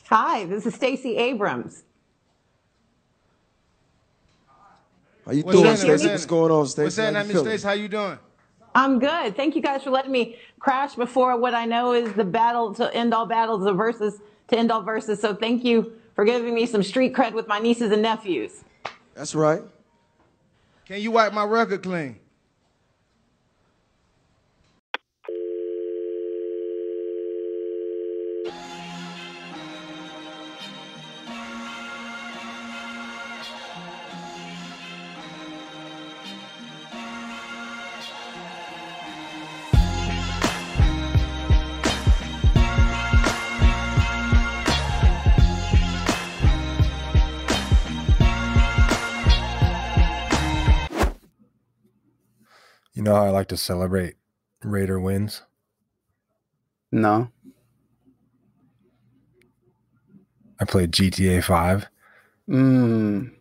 Hi, this is Stacey Abrams. How you What's doing, that, Stacey? Miss- What's going on, Stacey? What's that, How you Miss feeling? Stace? How you doing? I'm good. Thank you guys for letting me crash before what I know is the battle to end all battles, the verses to end all verses. So thank you for giving me some street cred with my nieces and nephews. That's right. Can you wipe my record clean? You know how I like to celebrate Raider wins? No. I played GTA 5 Mm.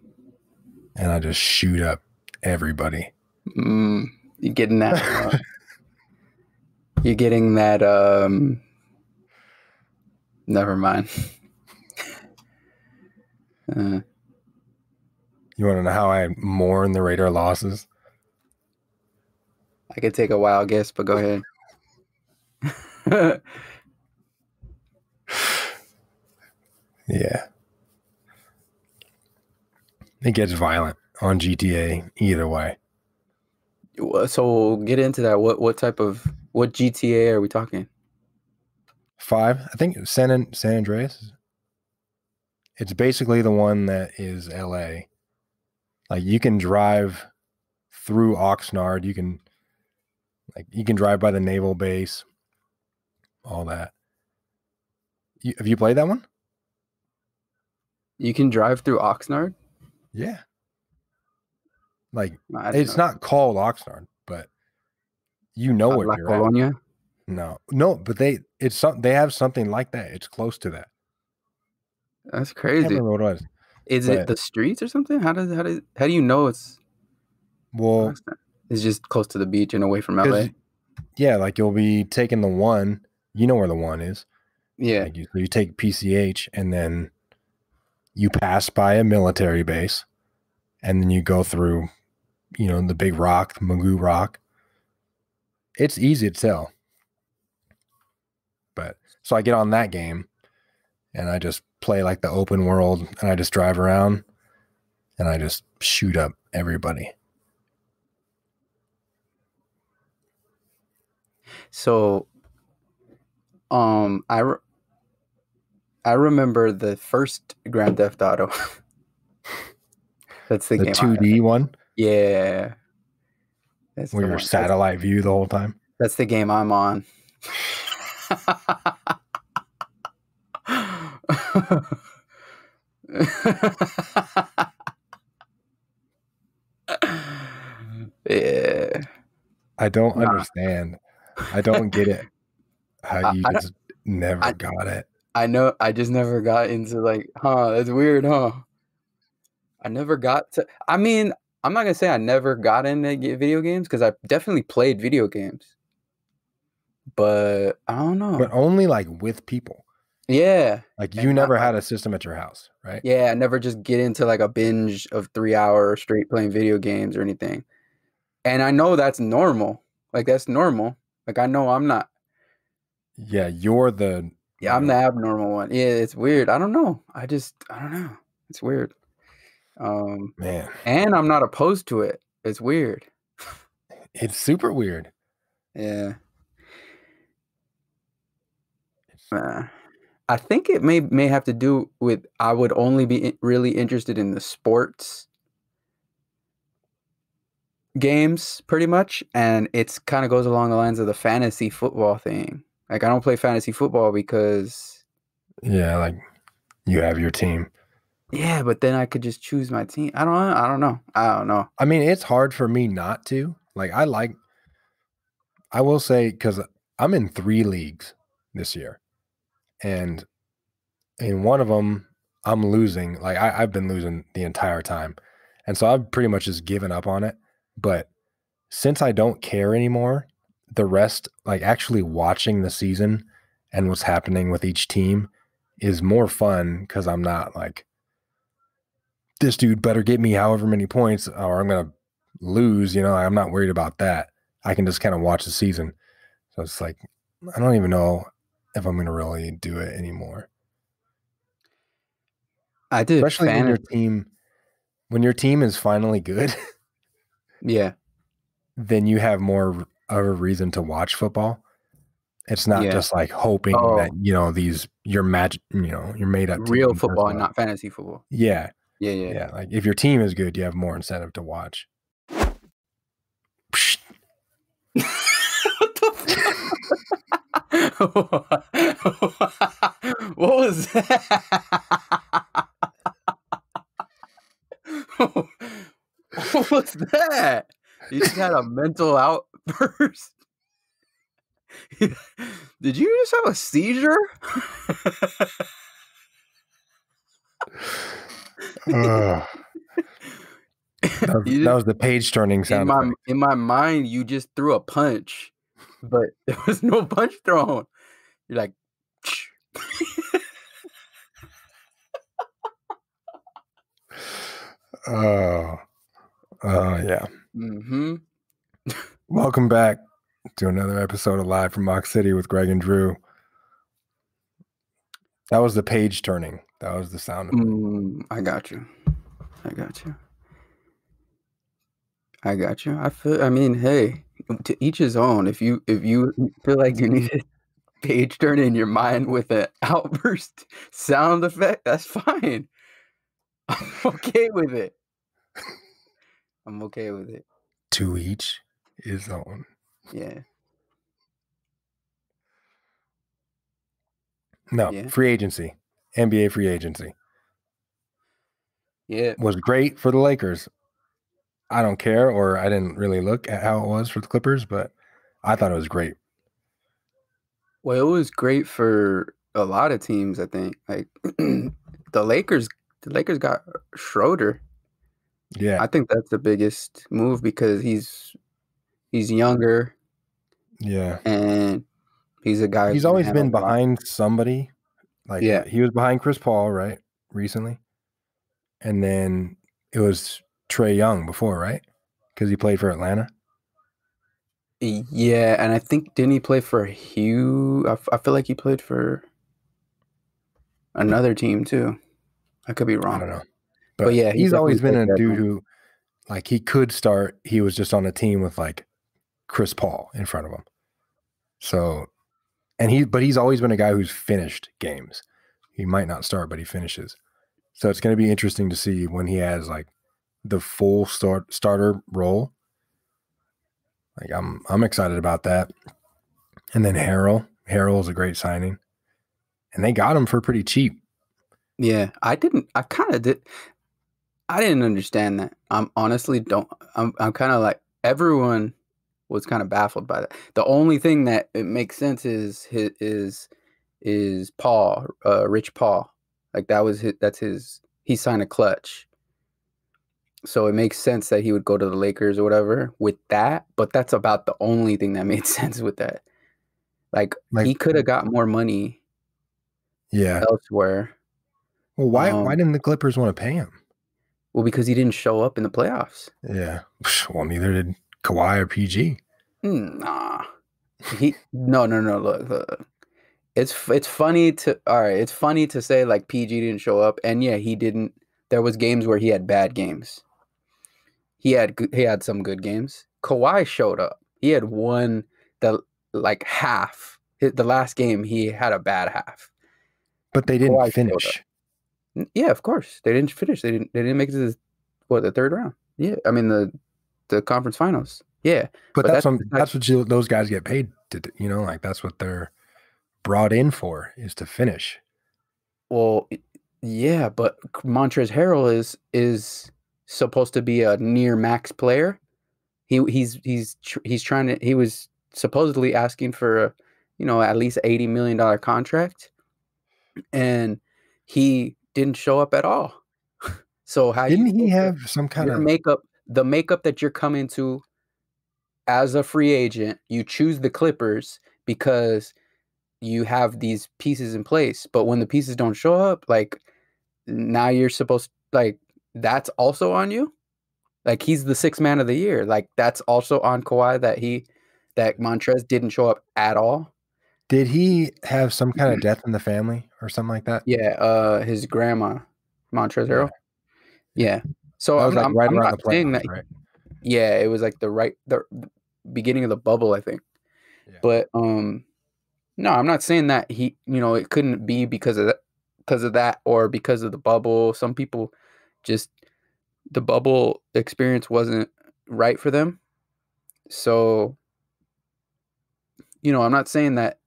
and I just shoot up everybody. Mm. You're getting that. You're getting that. Never mind. You want to know how I mourn the Raider losses? I could take a wild guess, but go ahead. Yeah. It gets violent on GTA either way. So get into that. What GTA are we talking? 5, I think San Andreas. It's basically the one that is LA. Like you can drive through Oxnard. You can drive by the naval base. All that. Have you played that one? You can drive through Oxnard? Yeah. Like I didn't it's know. not called Oxnard, but you know what La you're at. Colonia? No, but they have something like that. It's close to that. That's I can't crazy. remember what it was. Is but- it the streets or something? How do you know it's Well, Oxnard? It's just close to the beach and away from LA. 'cause, yeah, like you'll be taking the 1. You know where the 1 is. Yeah. Like you take PCH and then you pass by a military base, and then you go through, the big rock, Magoo Rock. It's easy to tell. But so I get on that game and I just play like the open world and I just drive around and I just shoot up everybody. So, I remember the first Grand Theft Auto. That's the The game. 2D one Yeah. That's where the you're one. satellite view the whole time. That's the game I'm on. Yeah. I don't Nah. understand. I don't get it. How you I just never got it. I know. I just never got into that's weird, huh? I never got to. I mean, I'm not gonna say I never got into video games because I definitely played video games, but I don't know. But only like with people. Yeah, Like And you not never like- had a system at your house, right? yeah. I never just get into like a binge of 3 hours straight playing video games or anything. And I know that's normal. Like that's normal. Like I know I'm not. Yeah, you're the Yeah, I'm the abnormal one. Yeah, it's weird. I don't know. I don't know. It's weird. man. And I'm not opposed to it. It's weird. It's super weird. Yeah. I think it may have to do with I would only be really interested in the sports games pretty much, and it's kind of goes along the lines of the fantasy football thing. Like I don't play fantasy football because Yeah, like you have your team. yeah, but then I could just choose my team. I don't know. I mean, it's hard for me not to. Like I will say, because I'm in 3 leagues this year. And in one of them, I'm losing. Like I've been losing the entire time. And so I've pretty much just given up on it. But since I don't care anymore, the rest, like actually watching the season and what's happening with each team is more fun because I'm not like, this dude better get me however many points or I'm going to lose. I'm not worried about that. I can just kind of watch the season. So it's like, I don't even know if I'm going to really do it anymore. I did, especially when your team is finally good. Yeah. Then you have more of a reason to watch football. It's not just like hoping that your made up real team football and not fantasy football. Yeah. Yeah. Like if your team is good, you have more incentive to watch. What was that? What was that? You just had a mental outburst. Did you just have a seizure? That was the page turning sound effect. In my mind, you just threw a punch, but there was no punch thrown. You're like, yeah. Mm-hmm. Welcome back to another episode of Live from Mock City with Greg and Drew. That was the page turning. That was the sound of it. I got you. I mean, hey, to each his own. If you feel like you need a page turn in your mind with an outburst sound effect, that's fine. I'm okay with it. To each his own. Yeah. No, free agency. NBA free agency. Yeah. Was great for the Lakers. I don't care, or I didn't really look at how it was for the Clippers, but I thought it was great. Well, it was great for a lot of teams, I think. Like the Lakers got Schroeder. Yeah. I think that's the biggest move because he's younger. Yeah. And he's a guy he's always been behind somebody. Like he was behind Chris Paul, right? Recently. And then it was Trae Young before, right? Because he played for Atlanta. Yeah, and I think didn't he play for Hugh? I feel like he played for another team too. I could be wrong. I don't know. But yeah, he's always been a dude who, like, he could start. He was just on a team with like Chris Paul in front of him. So, but he's always been a guy who's finished games. He might not start, but he finishes. So it's going to be interesting to see when he has like the full starter role. Like I'm excited about that. And then Harrell is a great signing, and they got him for pretty cheap. Yeah, I didn't understand that. I'm honestly I'm kind of like everyone was kind of baffled by that. The only thing that it makes sense is Paul, Rich Paul. Like he signed a clutch. So it makes sense that he would go to the Lakers or whatever with that, but that's about the only thing that made sense with that. Like he could have got more money elsewhere. Well, why didn't the Clippers want to pay him? Well, because he didn't show up in the playoffs. Yeah. Well, neither did Kawhi or PG. Nah. No. Look. It's funny to say like PG didn't show up, and yeah, he didn't. There was games where he had bad games. He had some good games. Kawhi showed up. He had won half. The last game he had a bad half. But they didn't finish. Yeah, of course. They didn't finish. They didn't make it to the third round. Yeah. I mean the conference finals. Yeah. But that's what those guys get paid to do, like that's what they're brought in for, is to finish. Well, yeah, but Montrezl Harrell is supposed to be a near max player. He was supposedly asking for a, at least $80 million contract, and he didn't show up at all. So how didn't he have some kind of the makeup that you're coming to as a free agent? You choose the Clippers because you have these pieces in place, but when the pieces don't show up, like now you're supposed like that's also on you. Like he's the sixth man of the year. Like that's also on Kawhi that Montrez didn't show up at all. Did he have some kind of death in the family or something like that? Yeah, his grandma, Montrezl Harrell. Yeah. So That was like right I'm around not the saying playoffs, that. right? Yeah, it was like the beginning of the bubble, I think. Yeah. But no, I'm not saying that he, it couldn't be because of that or because of the bubble. Some people just the bubble experience wasn't right for them. So, I'm not saying that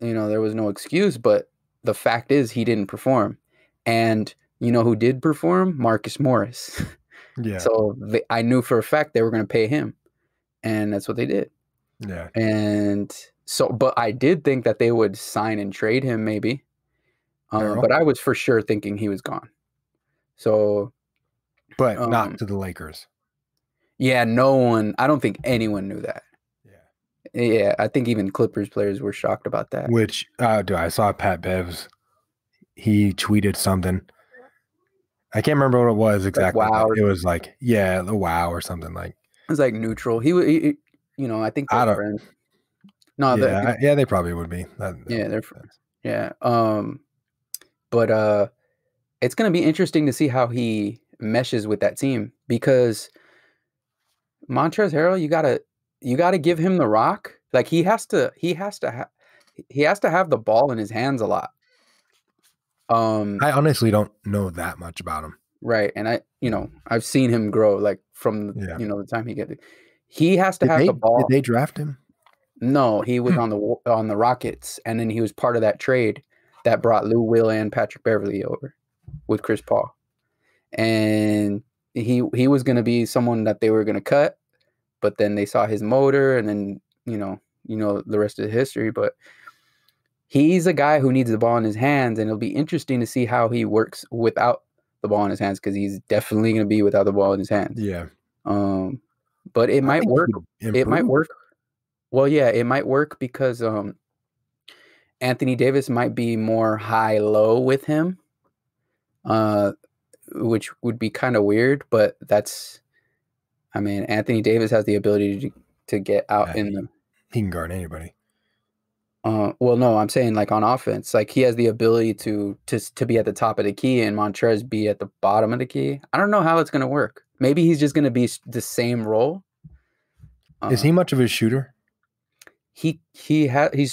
there was no excuse, but the fact is he didn't perform. And who did perform? Marcus Morris. Yeah. So I knew for a fact they were going to pay him, and that's what they did. Yeah. And so, but I did think that they would sign and trade him maybe. But I was for sure thinking he was gone. So, but not to the Lakers. Yeah, I don't think anyone knew that. Yeah, I think even Clippers players were shocked about that. Which, I saw Pat Bev's. He tweeted something. I can't remember what it was exactly. Like, wow. It was like, the wow or something like. It was like neutral. He I think they're friends. No, they probably would be. They're friends. Yeah. But it's gonna be interesting to see how he meshes with that team because Montrezl Harrell, you gotta give him the rock. Like he has to have the ball in his hands a lot. I honestly don't know that much about him. Right, and I've seen him grow like from the time he has to have the ball. Did they draft him? No, he was on the Rockets, and then he was part of that trade that brought Lou Will and Patrick Beverley over with Chris Paul, and he was going to be someone that they were going to cut, but then they saw his motor, and then the rest of the history. But he's a guy who needs the ball in his hands, and it'll be interesting to see how he works without the ball in his hands because he's definitely going to be without the ball in his hands. Yeah. But it might work. It might work. Well, yeah, it might work because Anthony Davis might be more high-low with him, which would be kind of weird. But Anthony Davis has the ability to get out in the. He can guard anybody. Well, no, I'm saying like on offense, like he has the ability to be at the top of the key and Montrez be at the bottom of the key. I don't know how it's going to work. Maybe he's just going to be the same role. Is he much of a shooter? He's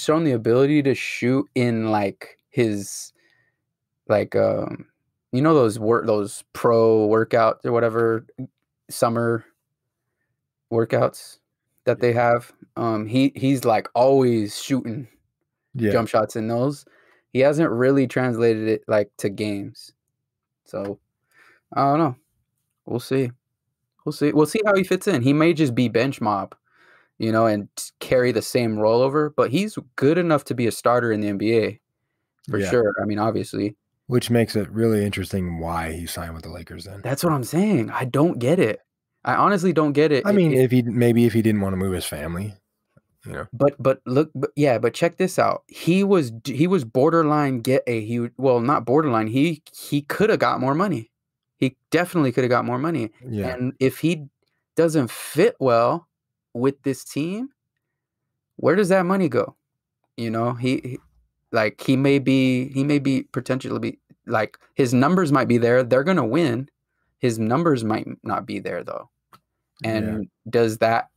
shown the ability to shoot in like his those pro workouts or whatever summer workouts that they have. He's like always shooting jump shots in those. He hasn't really translated it like to games. So I don't know. We'll see. We'll see how he fits in. He may just be bench mob, and carry the same rollover, but he's good enough to be a starter in the NBA for sure. Obviously. Which makes it really interesting why he signed with the Lakers then. That's what I'm saying. I don't get it. I honestly don't get it. If he didn't want to move his family, But check this out. He was borderline not borderline. He could have got more money. He definitely could have got more money. Yeah. And if he doesn't fit well with this team, where does that money go? He may be potentially like his numbers might be there. They're gonna win. His numbers might not be there though. And does that,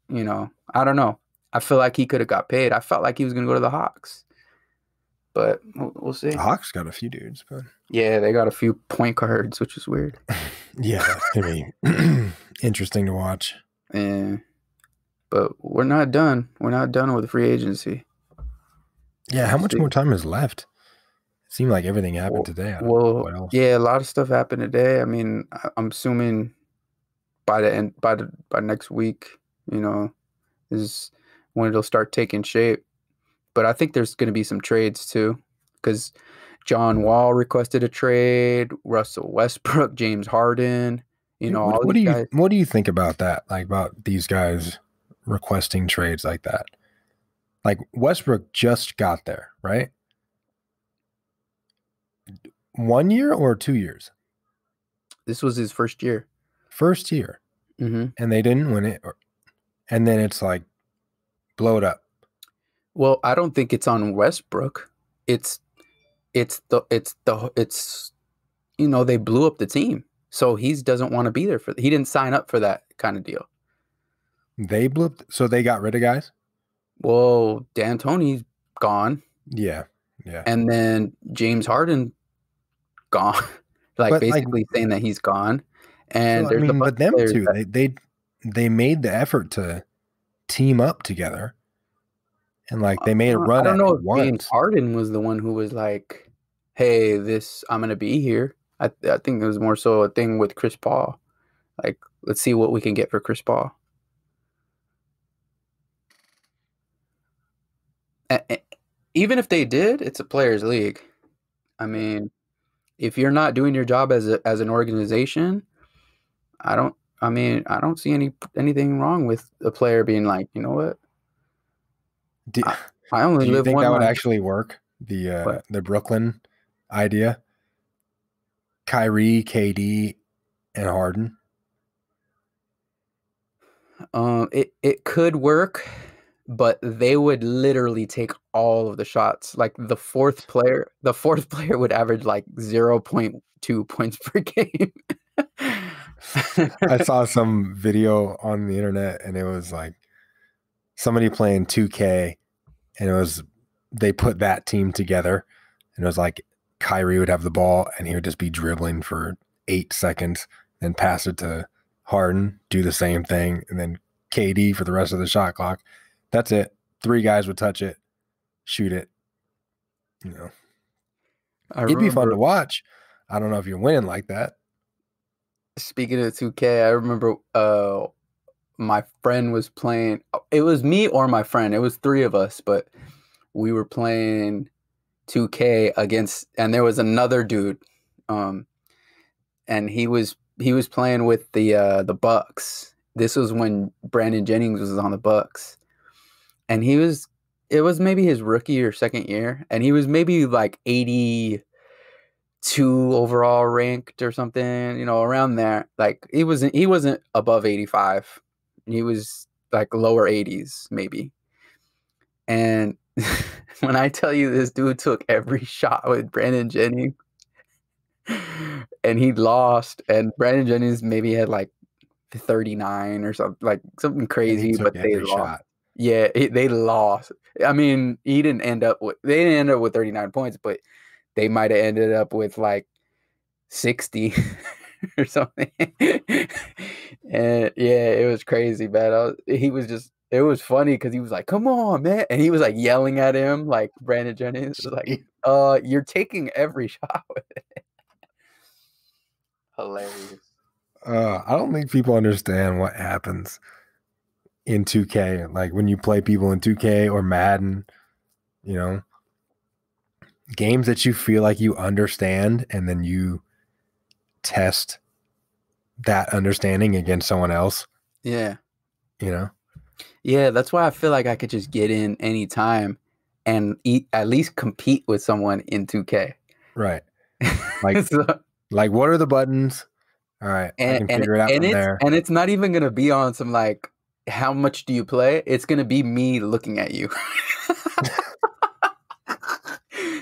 I don't know. I feel like he could have got paid. I felt like he was gonna go to the Hawks, but we'll see. The Hawks got a few dudes, but yeah, they got a few point guards, which is weird. Yeah, that's gonna be interesting to watch. Yeah. But we're not done. We're not done with free agency. Yeah, how much more time is left? It seemed like everything happened today. I don't know what else. Yeah, a lot of stuff happened today. I'm assuming by next week, is when it'll start taking shape. But I think there's going to be some trades too, because John Wall requested a trade, Russell Westbrook, James Harden. What do you think about that? Like about these guys requesting trades like that? like Westbrook just got there, right? 1 year or 2 years? This was his first year. First year. Mm-hmm. And they didn't win it. And then it's like, blow it up. Well, I don't think it's on Westbrook. It's you know, they blew up the team. So he doesn't want to be there he didn't sign up for that kind of deal. They blew up, so they got rid of guys? Well, D'Antoni's gone. Yeah. Yeah. And then James Harden gone. Like But, basically saying that he's gone. And so, I there's a mean, bunch but them of players two, that, they made the effort to team up together. And like they made a I run don't at know it if James once. Harden was the one who was like, "Hey, I'm gonna be here." I think it was more so a thing with Chris Paul. Like, let's see what we can get for Chris Paul. Even if they did, it's a players' league. I mean, if you're not doing your job as an organization, I don't see anything wrong with a player being like, you know what? I only Do you live think one that would life. actually work? What? The Brooklyn idea? Kyrie, KD, and Harden? It could work, but they would literally take all of the shots. Like the fourth player would average like 0.2 points per game. I saw some video on the internet and it was like somebody playing 2K and they put that team together and it was like Kyrie would have the ball and he would just be dribbling for 8 seconds and pass it to Harden, do the same thing, and then KD for the rest of the shot clock. That's it. 3 guys would touch it, shoot it. You know, it'd be fun to watch. I don't know if you're winning like that. Speaking of 2K, I remember my friend was playing. It was me or my friend. It was 3 of us, but we were playing 2K against, and there was another dude, and he was playing with the Bucks. This was when Brandon Jennings was on the Bucks, and it was maybe his rookie or second year, and he was maybe like 82 overall ranked or something, you know, around there. Like he wasn't above 85. He was like lower 80s maybe. And when I tell you this dude took every shot with Brandon Jennings and he lost, and Brandon Jennings maybe had like 39 or something, like something crazy, but they lost. Shot. Yeah, they lost. I mean, they didn't end up with 39 points, but they might have ended up with like 60 or something. And yeah, it was crazy, man. It was funny because he was like, "Come on, man," and he was like yelling at him, like Brandon Jennings was like, "You're taking every shot with it." Hilarious. I don't think people understand what happens in 2K. Like when you play people in 2K or Madden, you know, games that you feel like you understand and then you test that understanding against someone else. Yeah. You know? Yeah, that's why I feel like I could just get in anytime and at least compete with someone in 2K. Right. Like, like what are the buttons? All right, I can figure it out from there. And it's not even going to be on some like, how much do you play? It's going to be me looking at you.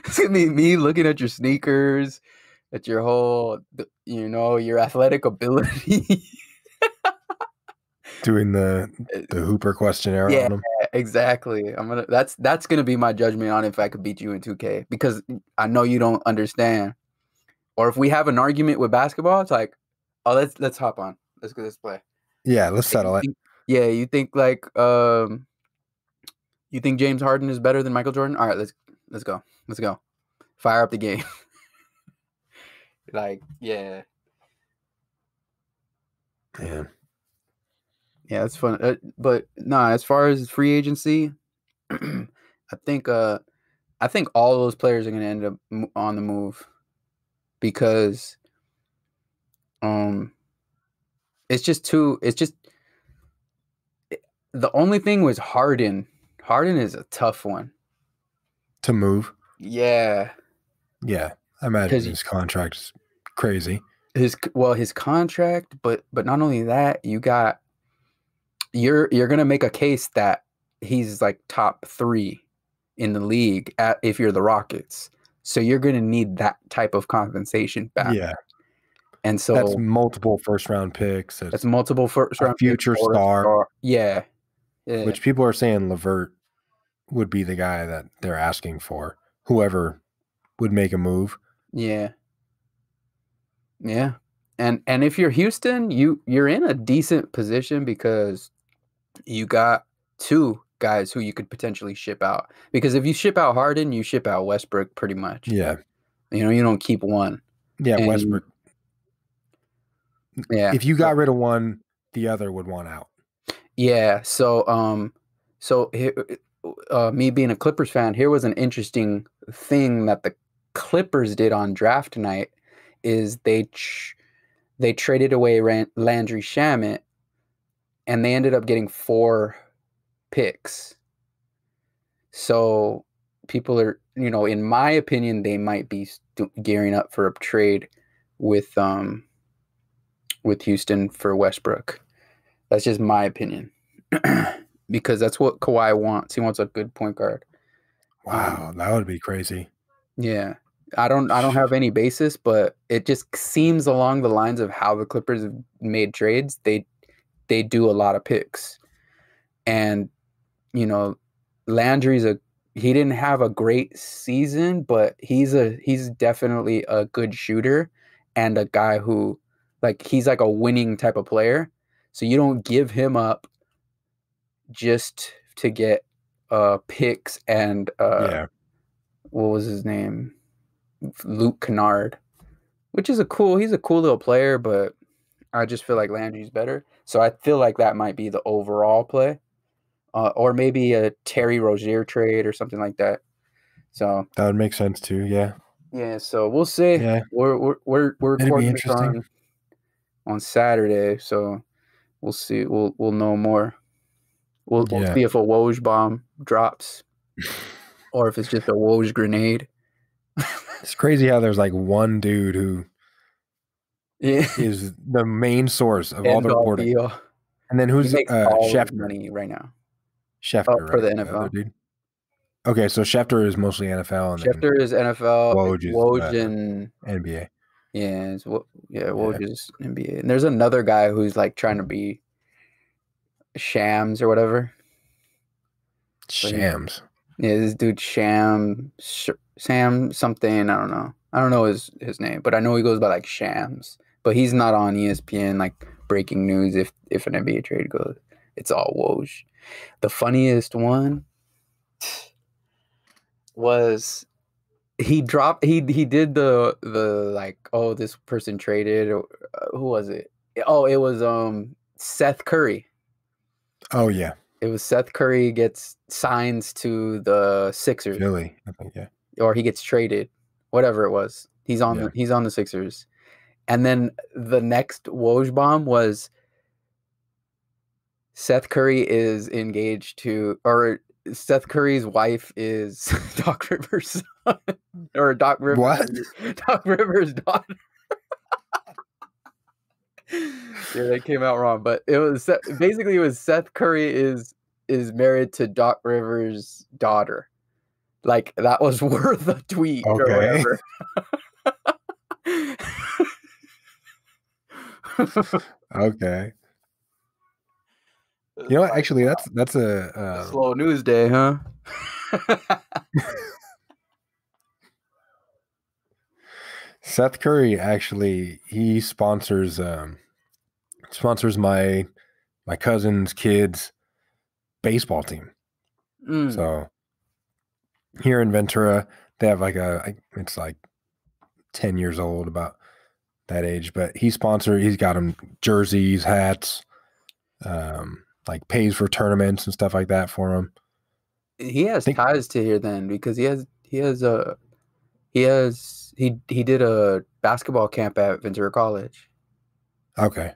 It's going to be me looking at your sneakers, at your whole, you know, your athletic ability. Doing the Hooper questionnaire on them. Yeah, exactly. That's gonna be my judgment on if I could beat you in 2K, because I know you don't understand. Or if we have an argument with basketball, it's like, oh, let's hop on. Let's play. Yeah, let's settle it. Yeah, you think like you think James Harden is better than Michael Jordan? All right, let's go. Let's go. Fire up the game. Like, yeah. Yeah. Yeah, it's fun. But nah, as far as free agency, I think all those players are going to end up on the move, because it's just the only thing was Harden Harden is a tough one. to move. Yeah. Yeah, I imagine 'Cause his contract's crazy. his contract, but not only that, you're gonna make a case that he's like top 3 in the league if you're the Rockets. So you're gonna need that type of compensation back. Yeah, And so that's multiple first round picks. that's multiple first a round future picks or a star. Yeah. Yeah. Which people are saying LeVert would be the guy that they're asking for. Whoever would make a move. Yeah. Yeah. And if you're Houston, you're in a decent position because you got 2 guys who you could potentially ship out. Because if you ship out Harden, you ship out Westbrook pretty much. Yeah. You don't keep one. Yeah, And Westbrook. Yeah. If you got rid of one, the other would want out. Yeah. So me being a Clippers fan, here was an interesting thing that the Clippers did on draft night is they traded away Landry Shamet, and they ended up getting 4 picks. So people are, in my opinion, they might be gearing up for a trade with Houston for Westbrook. That's just my opinion. Because that's what Kawhi wants. He wants a good point guard. Wow, that would be crazy. Yeah. I don't have any basis, but it just seems along the lines of how the Clippers have made trades. They do a lot of picks. And Landry's he didn't have a great season, but he's definitely a good shooter and a guy who he's like a winning type of player. So you don't give him up just to get picks and Yeah. What was his name? Luke Kennard, which is he's a cool little player, but I just feel like Landry's better. So I feel like that might be the overall play. Or maybe a Terry Rozier trade or something like that. So that would make sense too. Yeah. Yeah. So we'll see. Yeah. We're recording this interesting on Saturday. So we'll see. We'll know more. We'll see if a Woj bomb drops, or if it's just a Woj grenade. It's crazy how there's like one dude who is the main source of all the reporting, and then who's Schefter money right now. Schefter for the right? NFL. Other dude. Okay, so Schefter is mostly NFL. And Schefter is NFL. Woj is and NBA. Yeah, Woj is NBA. And there's another guy who's like trying to be Shams or whatever. Shams. Yeah, this dude Sam something. I don't know. I don't know his name, but I know he goes by like Shams. But he's not on ESPN like breaking news if an NBA trade goes. It's all Woj. The funniest one was he did the like, oh, this person traded. Who was it? Oh, it was Seth Curry. Oh yeah. It was Seth Curry signs to the Sixers. Philly, I think, yeah. Or he gets traded. Whatever it was. He's on the Sixers. And then the next Woj bomb was Seth Curry is engaged to, or Seth Curry's wife is Doc Rivers' son, or Doc Rivers. What? Doc Rivers' daughter. Yeah, that came out wrong, but it was Seth Curry is married to Doc Rivers' daughter. Like that was worth a tweet or whatever. Okay. You know what? Actually, that's a slow news day, huh? Seth Curry actually he sponsors my cousin's kids baseball team. So here in Ventura, they have like it's like 10 years old, about that age, but he's got them jerseys, hats, like pays for tournaments and stuff like that for him. He has ties to here then, because he did a basketball camp at Ventura College. Okay.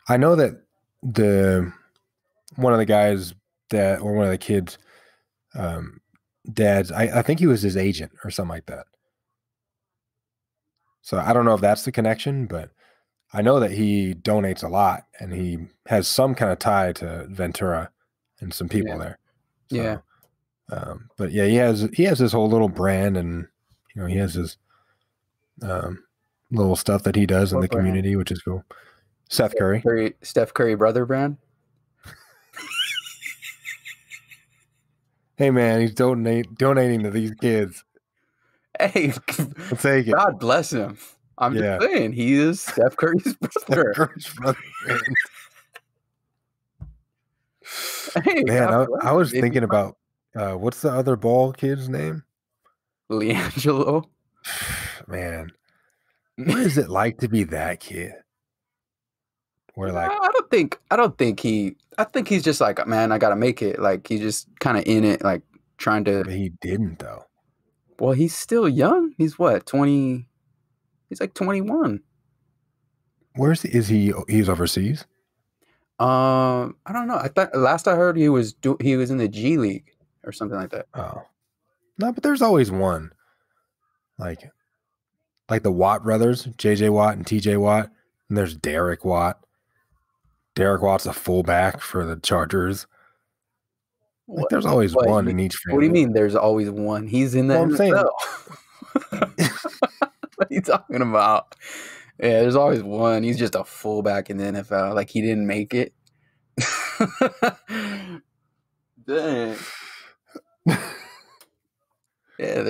I know that one of the guys dad or one of the kids' dads. I think he was his agent or something like that. So I don't know if that's the connection, but I know that he donates a lot and he has some kind of tie to Ventura and some people there. So, Yeah. But yeah, he has this whole little brand, and he has his little stuff that he does in the community, which is cool. Steph Curry brother brand. Hey man, he's donating to these kids. Hey, I'll take it. God bless him. I'm just saying, he is Steph Curry's brother. Steph Curry's brother. Hey, man, I was thinking about what's the other ball kid's name? LiAngelo. Man, what is it like to be that kid? I think he's just like, man, I gotta make it. Like, he's just kind of in it, like trying to. But he didn't though. Well, he's still young. He's what, 20? He's like 21. Where's he's overseas? I don't know. I thought last I heard he was in the G League or something like that. Oh, no, but there's always one. Like the Watt brothers, JJ Watt and TJ Watt, and there's Derek Watt. Derek Watt's a fullback for the Chargers. Like, there's always one in each family. What do you mean there's always one? He's in the NFL. What are you talking about? Yeah, there's always one. He's just a fullback in the NFL. Like, he didn't make it. Dang. Yeah,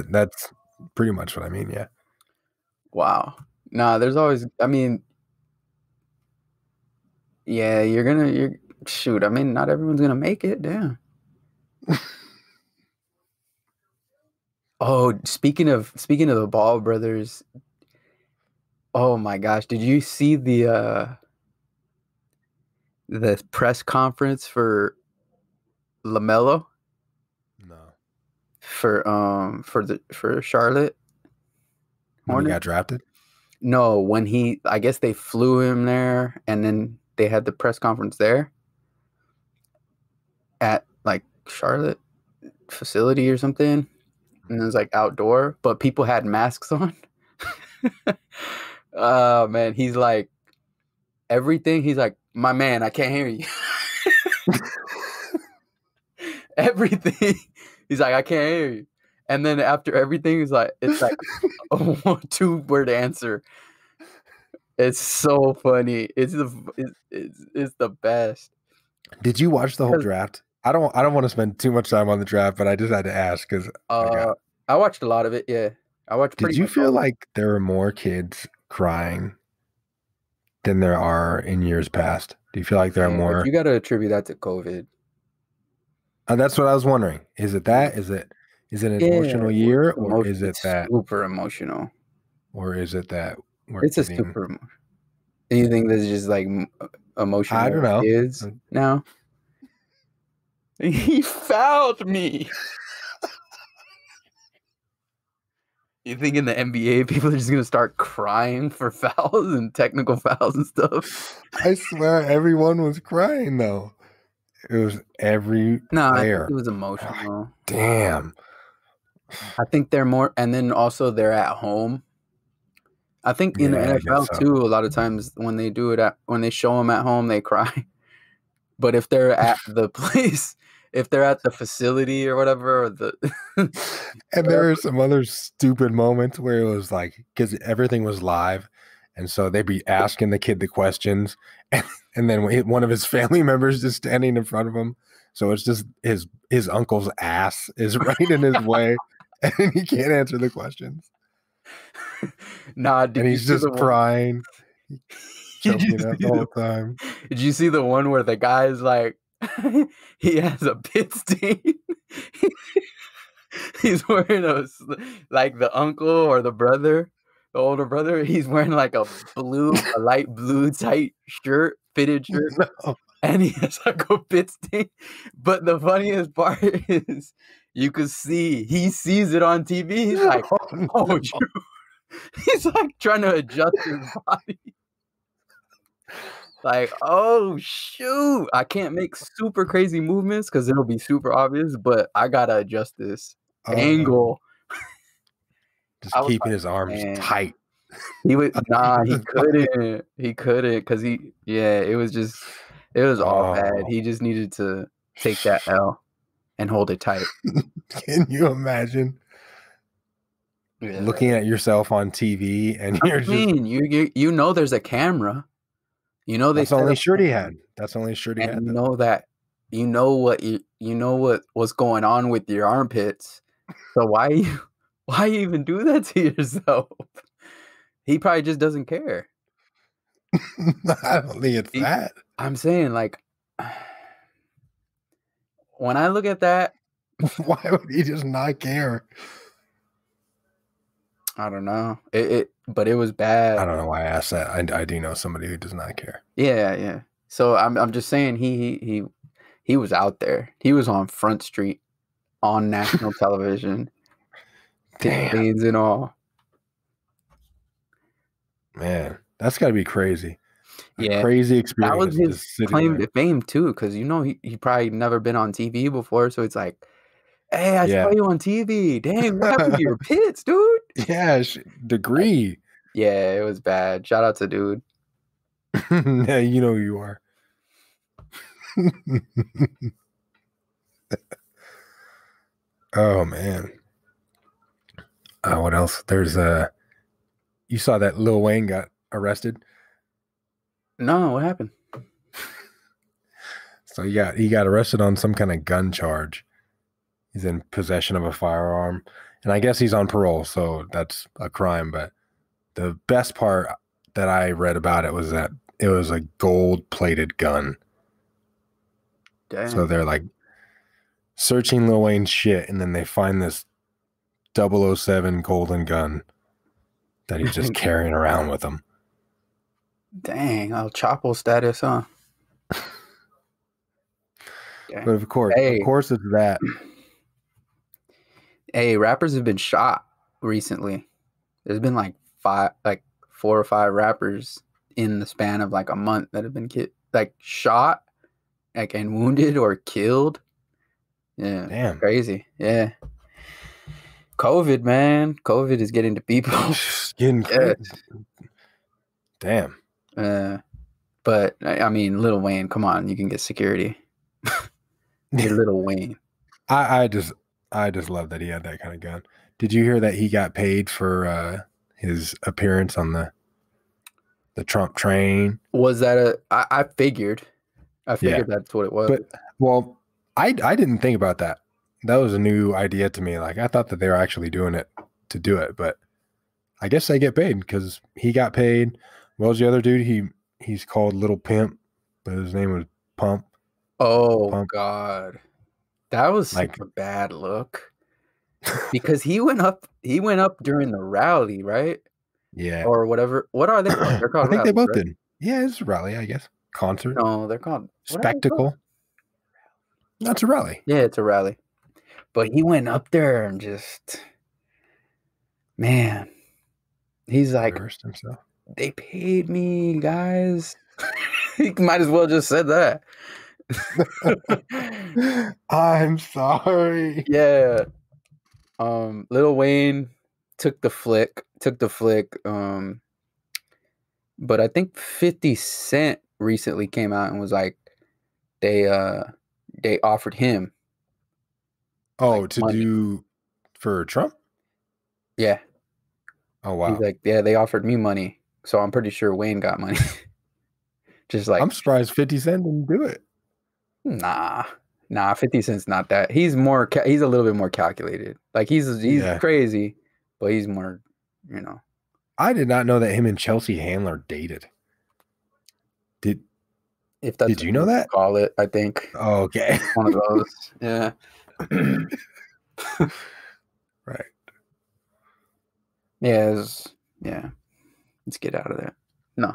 that's pretty much what I mean, yeah. Wow. Nah, there's always, yeah, shoot, not everyone's gonna make it, damn. Oh, speaking of the Ball brothers, oh my gosh, did you see the press conference for LaMelo? No. For Charlotte When he got drafted? No, when I guess they flew him there, and then they had the press conference there at like Charlotte facility or something, and it was like outdoor, but people had masks on. Oh man, he's like everything. He's like, my man, I can't hear you. Everything. He's like, I can't hear you. And then after everything, it's like a 2-word answer. It's so funny. It's the best. Did you watch the whole draft? I don't want to spend too much time on the draft, but I just had to ask because I watched a lot of it. Yeah, I watched. Did you feel like there were more kids crying than there are in years past? Do you feel like there are more? You got to attribute that to COVID. That's what I was wondering. Is it that? Is it an emotional year, or is it that super emotional, or is it that it's a super emotional? Do you think this is just like emotional? I don't know. Kids now. He fouled me. You think in the NBA people are just gonna start crying for fouls and technical fouls and stuff? I swear everyone was crying though. It was every player. It was emotional. Oh, damn. I think they're more, and then also they're at home. I think in the NFL too, a lot of times when they do it when they show them at home, they cry. But if they're at the place, if they're at the facility or whatever, and there are some other stupid moments where it was like, because everything was live, and so they'd be asking the kid the questions, and then one of his family members just standing in front of him, so it's just his uncle's ass is right in his way, and he can't answer the questions. And he's just crying, choking up the whole time. Did you see the one where the guy's like, he has a pit stain? He's wearing the uncle or the brother, the older brother. He's wearing like a light blue tight shirt, fitted shirt, and he has like a pit stain. But the funniest part is, you could see he sees it on TV. He's like, oh, he's like trying to adjust his body. Like, oh shoot, I can't make super crazy movements because it'll be super obvious, but I gotta adjust this angle. Just I was keeping like, his arms man, tight. he would he couldn't because it was all bad. Oh, He just needed to take that L and hold it tight. can you imagine Yeah. looking at yourself on TV and you're I just mean, you know there's a camera. You know they that's the only set up shirt he cameras, had. That's the only shirt he and had. you Though. know that you know what's going on with your armpits. So why you even do that to yourself? He probably just doesn't care. I don't think it's He- that. I'm saying, like, when I look at that, Why would he just not care? I don't know. But it was I bad. don't know why I asked that. I do know somebody who does not care. Yeah. So I'm just saying he was out there. He was on Front Street on national television, Damn, campaigns and all. man, that's got to be crazy. A Yeah, crazy that was experience. his Just sitting claim there. to fame too, because he probably never been on TV before. So it's like, hey, I saw Yeah, you on TV. Dang, what happened to your pits, dude? yeah. Degree. Yeah, it was bad. Shout out to dude. Yeah, you know who you are. Oh man. What else? There's you saw that Lil Wayne got arrested. No, what happened? So he got arrested on some kind of gun charge. He's in possession of a firearm, and I guess he's on parole, so that's a crime. But the best part that I read about it was that it was a gold-plated gun. Dang. So they're like searching Lil Wayne's shit, and then they find this 007 golden gun that he's just carrying around with him. Dang, El Chapo status, huh? But of course it's that. Hey, rappers have been shot recently. There's been like 4 or 5 rappers in the span of like a month that have been shot, like, and wounded or killed. Yeah, Damn. crazy. Yeah, COVID, man. COVID is getting to people. It's getting crazy. Damn. But I mean, Lil Wayne, come on, you can get security. You're Lil Wayne. I just love that he had that kind of gun. Did you hear that he got paid for his appearance on the Trump train? Was that I figured that's what it was. But well, I didn't think about that. That was a new idea to me. Like I thought that they were actually doing it to do it, but I guess they get paid because he got paid. What was the other dude? He's called Little Pimp, but his name was Pump. Oh Pump. God, that was Like a bad look because he went up during the rally, right? Yeah, Or whatever. What are they called? They're called I think they rallies, both right? did. Yeah, it's a rally, I guess. Concert, No, they're called what are they called? spectacle. That's a rally. Yeah, it's a rally. But he went up there and just, man, he's like, Reversed himself. they paid me, guys. He might as well just said that. I'm sorry. Yeah. Lil Wayne took the flick. But I think 50 Cent recently came out and was like, they offered him. Oh, like, to money. do for Trump? Yeah. Oh wow. He's like, yeah, they offered me money. So I'm pretty sure Wayne got money. Just like, I'm surprised 50 Cent didn't do it. nah, 50 Cent's not that. He's more, he's a little bit more calculated. Like he's Yeah. crazy, but he's more, I did not know that him and Chelsea Handler dated. If that's Did you know that? Call it, I think. Oh, okay. One of those. Yeah. Right. Yeah. Let's get out of that. No.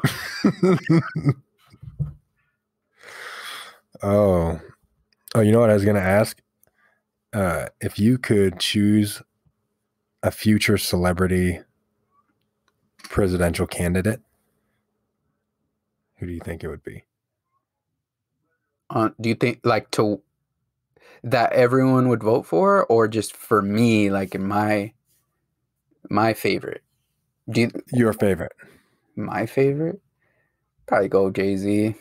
Oh, you know what I was going to ask? If you could choose a future celebrity presidential candidate, who do you think it would be? Do you think like that everyone would vote for, or just for me, like in my favorite? Your favorite? My favorite? Probably go Jay-Z.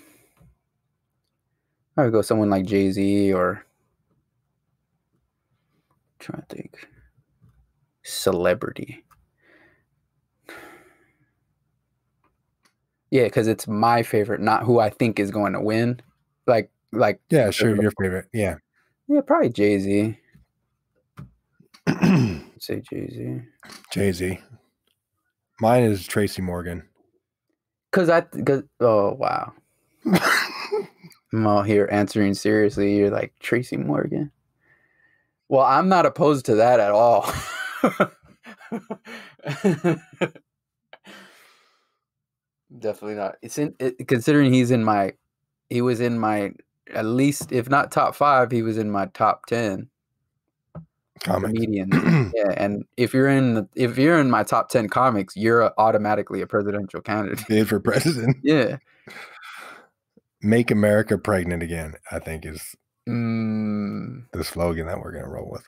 I would go someone like Jay-Z, or I'm trying to think. Celebrity. Yeah, because it's my favorite, not who I think is going to win. Like Yeah, sure, your favorite. Yeah. Yeah, probably Jay-Z. Say Jay-Z. Jay-Z. Mine is Tracy Morgan. Oh wow. I'm all here answering seriously. You're like, Tracy Morgan. Well, I'm not opposed to that at all. Definitely not. Considering he was in my, at least if not top 5, he was in my top 10 comedians. Yeah, and if you're in my top 10 comics, you're automatically a presidential candidate. Bid for president. Yeah. Make America Pregnant Again, I think, is the slogan that we're gonna roll with.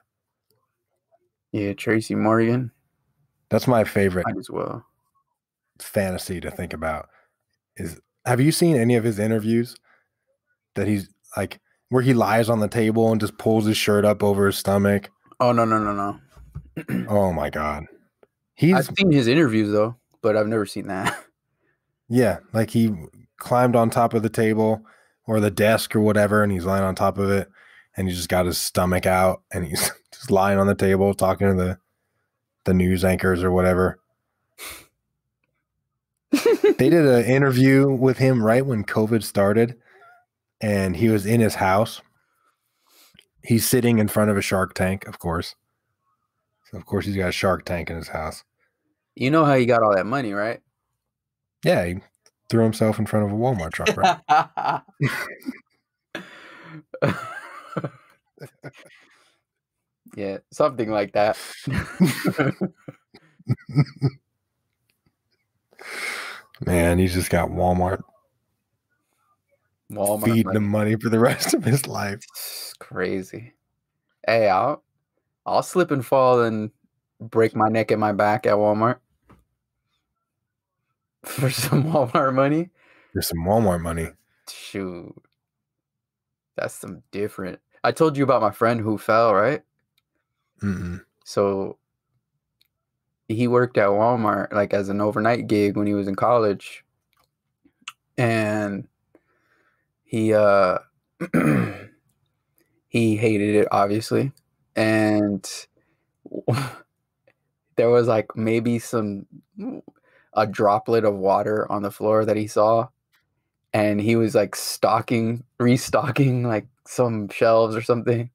Yeah, Tracy Morgan. That's my favorite. Might as well. Fantasy to think about is, have you seen any of his interviews that he's like where he lies on the table and just pulls his shirt up over his stomach? Oh no. Oh my God. I've seen his interviews though, but I've never seen that. Yeah, like he climbed on top of the table or the desk or whatever, and he's lying on top of it, and he just got his stomach out, and he's just lying on the table talking to the news anchors or whatever. They did an interview with him right when COVID started, and he was in his house. He's sitting in front of a shark tank, of course. So of course he's got a shark tank in his house. You know how he got all that money, right? Yeah, he threw himself in front of a Walmart truck, right? Yeah, something like that. Man, he's just got Walmart feeding him money for the rest of his life. It's crazy. Hey, I'll slip and fall and break my neck and my back at Walmart for some Walmart money. For some Walmart money. Shoot. That's some different. I told you about my friend who fell, right? Mm-mm. So he worked at Walmart like as an overnight gig when he was in college. And he he hated it, obviously. And there was like maybe a droplet of water on the floor that he saw, and he was like restocking like some shelves or something.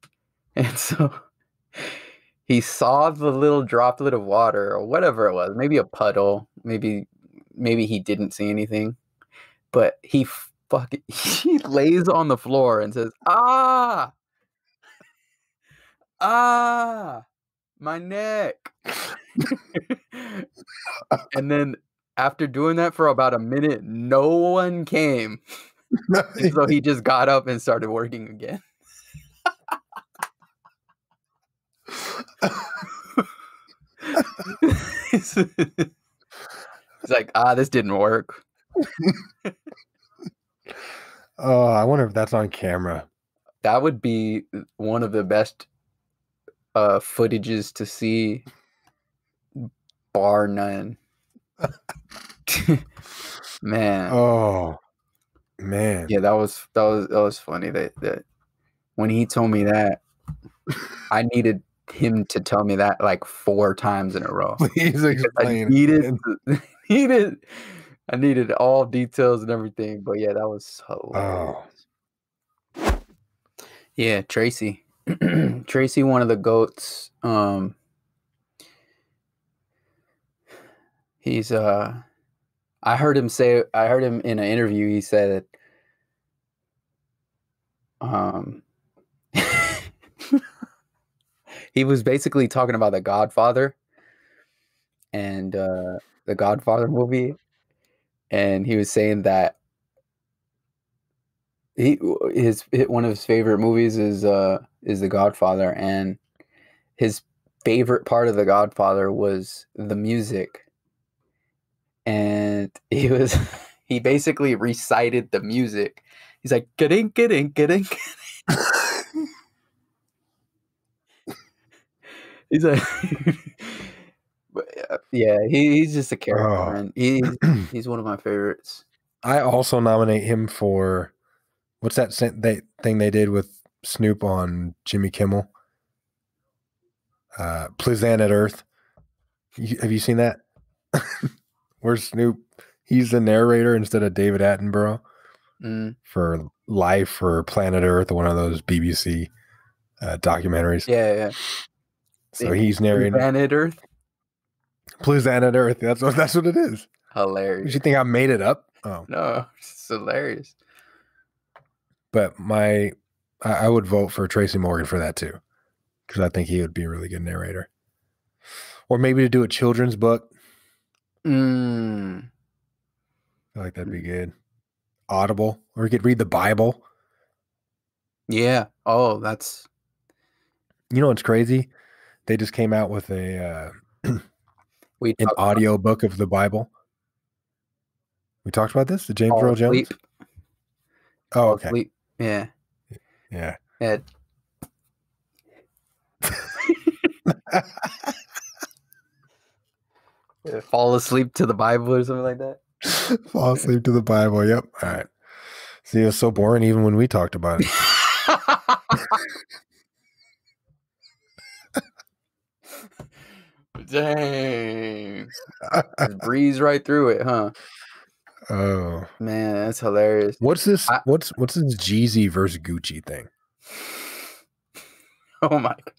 And so he saw the little droplet of water or whatever it was, maybe a puddle, maybe he didn't see anything, but he lays on the floor and says, my neck. And then after doing that for about a minute, no one came. So he just got up and started working again. It's like, this didn't work. Oh, I wonder if that's on camera. That would be one of the best footages to see, bar none. Man. Oh man. Yeah, that was funny. That when he told me that, I needed him to tell me that like 4 times in a row. Please explain. I needed all details and everything. But yeah, that was hilarious. Oh. Yeah, Tracy. Tracy, one of the GOATs. He's I heard him in an interview, he said he was basically talking about The Godfather and the Godfather movie, and he was saying that One of his favorite movies is The Godfather, and his favorite part of The Godfather was the music, and he basically recited the music. He's like, "Getting, getting, getting." He's like, but, yeah, he's just a character, Oh. man. He's one of my favorites. I also nominate him for what's that thing they did with Snoop on Jimmy Kimmel? Planet Earth. Have you seen that? Where Snoop, he's the narrator instead of David Attenborough for Life or Planet Earth, one of those BBC documentaries. Yeah. So he's narrating Planet Earth. Planet Earth. That's what it is. Hilarious. Did you think I made it up? Oh no, it's hilarious. But I would vote for Tracy Morgan for that too, because I think he would be a really good narrator. Or maybe to do a children's book. I feel like that'd be good. Audible, or you could read the Bible. Yeah. Oh, that's. You know what's crazy? They just came out with an audio book of the Bible. We talked about this, the James Earl Jones. Oh, okay. Sleep. Yeah. Yeah. Fall asleep to the Bible or something like that. Fall asleep to the Bible. Yep. All right. See, it was so boring even when we talked about it. Dang. Just breeze right through it, huh? Oh man, that's hilarious. What's this? What's this Jeezy versus Gucci thing? Oh my god.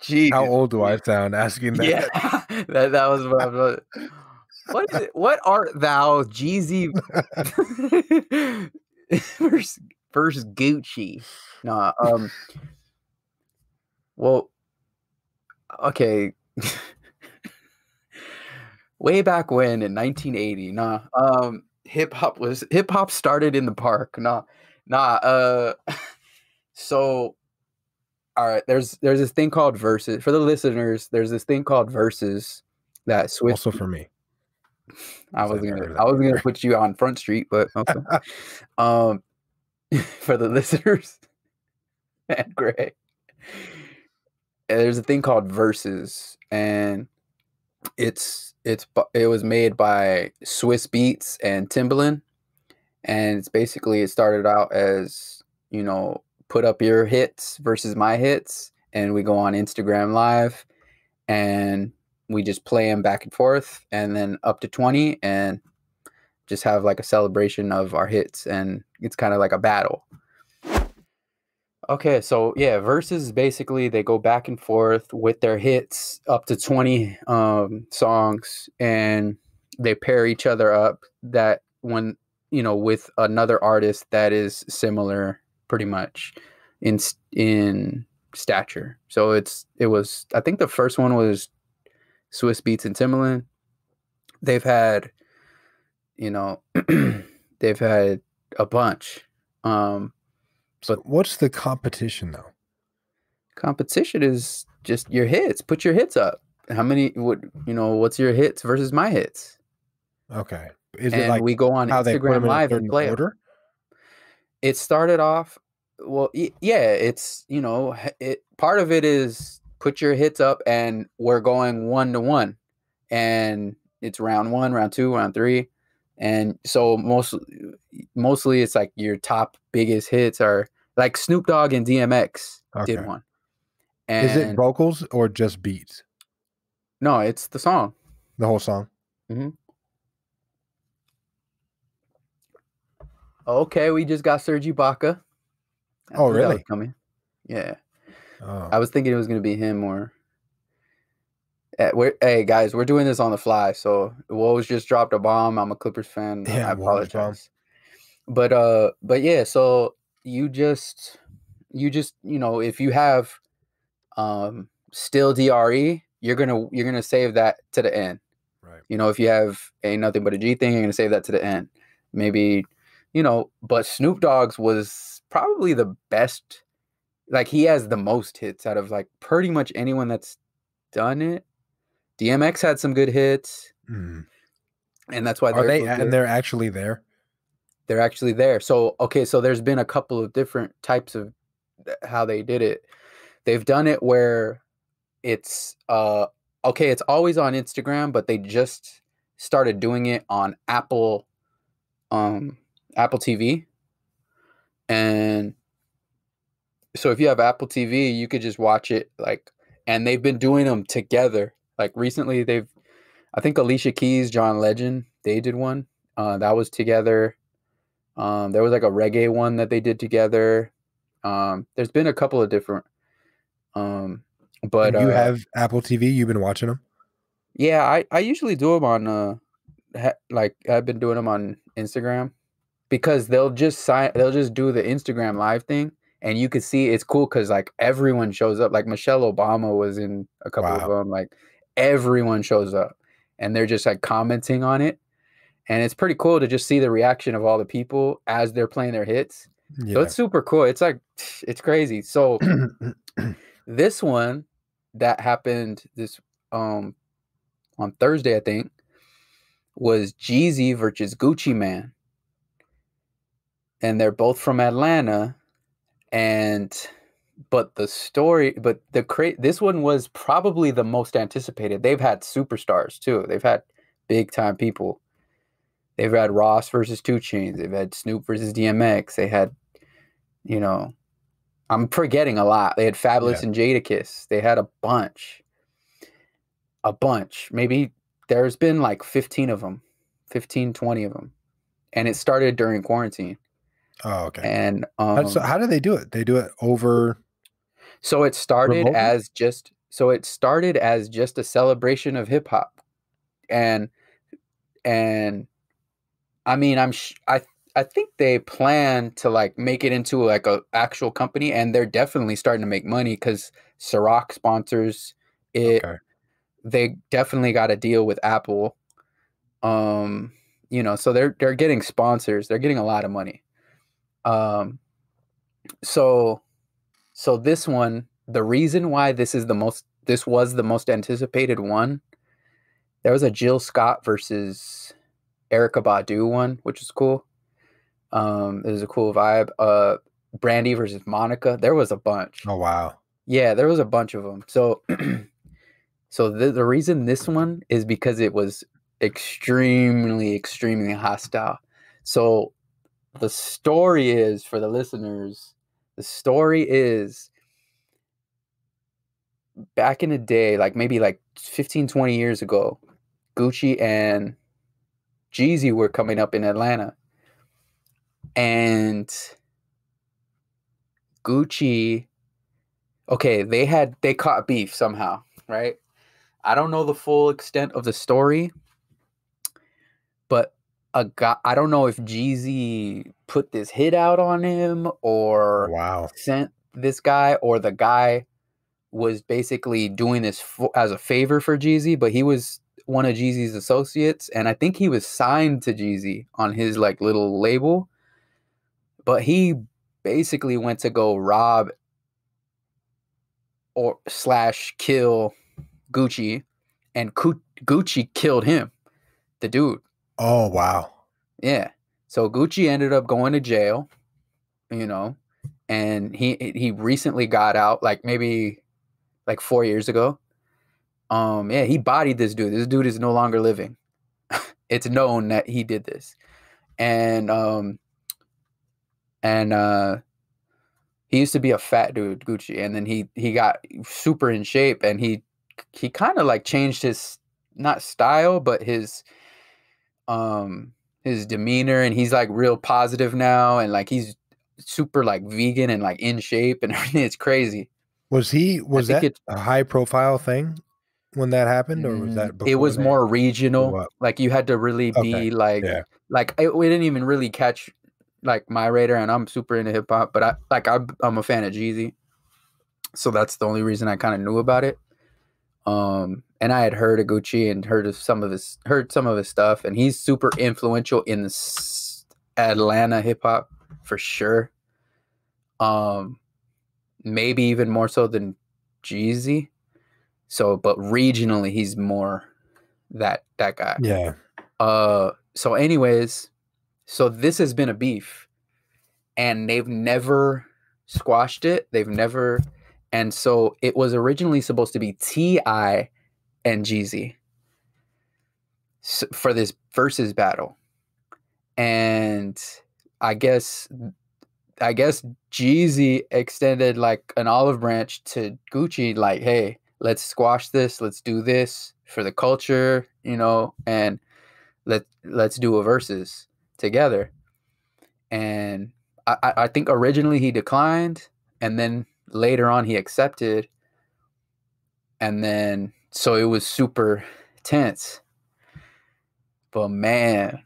Jeez. How old do I sound asking that? Yeah. that was what I was. What is it? What art thou, Jeezy versus Gucci? Nah, well, okay. Way back when in 1980, hip hop started in the park. So all right, there's this thing called Verzuz. For the listeners, there's this thing called Verzuz that Swiss. Also for me. I was gonna put you on Front Street, but okay. For the listeners and Gray, there's a thing called Verzuz, and it was made by Swiss Beats and Timbaland, and it started out as, you know, put up your hits versus my hits, and we go on Instagram Live and we just play them back and forth, and then up to 20, and just have like a celebration of our hits, and it's kind of like a battle. Okay, so yeah, Verzuz basically they go back and forth with their hits up to 20 songs, and they pair each other up that when, you know, with another artist that is similar pretty much in stature. So it was, I think the first one was Swiss Beats and Timbaland. They've had, you know, they've had a bunch. But what's the competition though? Competition is just your hits. Put your hits up. How many what's your hits versus my hits? Okay. Is it like we go on Instagram Live and play order? It started off, well, yeah, it's, you know, part of it is put your hits up, and we're going 1-to-1, and it's round 1, round 2, round 3. And so mostly it's like your top biggest hits are like Snoop Dogg and DMX did one. And is it vocals or just beats? No, it's the song. The whole song. Mm-hmm. Okay, we just got Serge Ibaka. Oh, really? Coming. Yeah. Oh. I was thinking it was going to be him or... Hey guys, we're doing this on the fly, so Woes just dropped a bomb. I'm a Clippers fan. Yeah, I apologize. But yeah, so you just you know, if you have still DRE, you're gonna save that to the end. Right. You know, if you have Ain't Nothing But a G Thing, you're gonna save that to the end. Maybe, you know, but Snoop Dogg's was probably the best. Like, he has the most hits out of like pretty much anyone that's done it. DMX had some good hits, Mm. and that's why Are they? so And good. they're actually there. They're actually there. So okay, so there's been a couple of different types of how they did it. They've done it where it's okay, it's always on Instagram, but they just started doing it on Apple TV. And so if you have Apple TV, you could just watch it like, and they've been doing them together. Like recently I think Alicia Keys, John Legend, they did one. That was together. There was like a reggae one that they did together. There's been a couple of different but And you have Apple TV. You've been watching them. yeah, I usually do them on like I've been doing them on Instagram, because they'll just do the Instagram live thing, and you can see it's cool because like everyone shows up. Like Michelle Obama was in a couple of them. Like everyone shows up, and they're just like commenting on it, and it's pretty cool to just see the reaction of all the people as they're playing their hits. Yeah. So it's super cool. It's like, it's crazy. So this one that happened this on Thursday, I think, was Jeezy versus Gucci Man. And they're both from Atlanta. But this one was probably the most anticipated. They've had superstars too. They've had big time people. They've had Ross versus 2 Chainz. They've had Snoop versus DMX. They had, you know, I'm forgetting a lot. They had Fabulous and Jadakiss. They had a bunch. Maybe there's been like 15 of them, 15, 20 of them. And it started during quarantine. Oh, okay. And so how do they do it? They do it over. So it started remotely? as just a celebration of hip hop. And I mean, I think they plan to like make it into like a actual company, and they're definitely starting to make money because Ciroc sponsors it. Okay. They definitely got a deal with Apple. You know, so they're getting sponsors. They're getting a lot of money. So this one, the reason why this was the most anticipated one, there was a Jill Scott versus Erykah Badu one, which is cool. It was a cool vibe. Brandy versus Monica. There was a bunch. Oh, wow. Yeah, there was a bunch of them. So, the reason this one is because it was extremely, extremely hostile. So the story is, for the listeners, back in the day, like maybe like 15, 20 years ago, Gucci and Jeezy were coming up in Atlanta. And Gucci, okay, they caught beef somehow, right? I don't know the full extent of the story, but I don't know if Jeezy put this hit out on him or sent this guy, or the guy was basically doing this as a favor for Jeezy, but he was one of Jeezy's associates, and I think he was signed to Jeezy on his like little label, but he basically went to go rob or / kill Gucci, and Gucci killed him, the dude. Oh, wow. Yeah. So Gucci ended up going to jail, you know, and he recently got out, like maybe like 4 years ago. Yeah, he bodied this dude. This dude is no longer living. It's known that he did this. And he used to be a fat dude, Gucci, and then he got super in shape, and he kind of like changed his, not style, but his demeanor, and he's like real positive now, and like he's super like vegan and like in shape and everything. It's crazy. Was that a high profile thing when that happened, or was that before? It was more regional. Like you had to really be like, like we didn't even really catch like my radar, and I'm super into hip hop, but I'm a fan of Jeezy, so that's the only reason I kind of knew about it. And I had heard of Gucci and heard some of his stuff, and he's super influential in Atlanta hip hop for sure. Maybe even more so than Jeezy. So, but regionally, he's more that guy. Yeah. So anyways, so this has been a beef, and they've never squashed it. They've never, and so it was originally supposed to be T.I. and Jeezy for this Verzuz battle, and I guess Jeezy extended like an olive branch to Gucci, like, hey, let's squash this, let's do this for the culture, you know, and let's do a Verzuz together. And I think originally he declined, and then later on he accepted, and then so it was super tense. But man,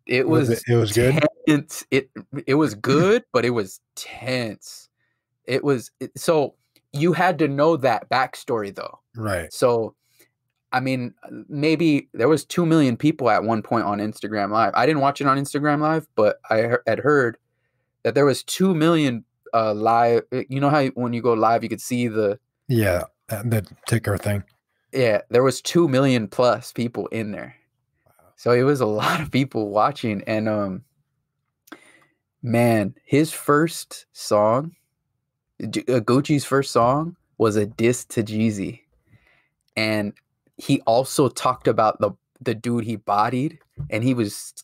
it was good. It was good, but it was tense. So you had to know that backstory though. Right. So I mean, maybe there was 2 million people at one point on Instagram Live. I didn't watch it on Instagram Live, but I had heard that there was 2 million live. You know how when you go live, you could see the ticker thing. Yeah, there was 2 million plus people in there. So it was a lot of people watching, and man, his first song, Gucci's first song, was a diss to Jeezy, and he also talked about the dude he bodied, and he was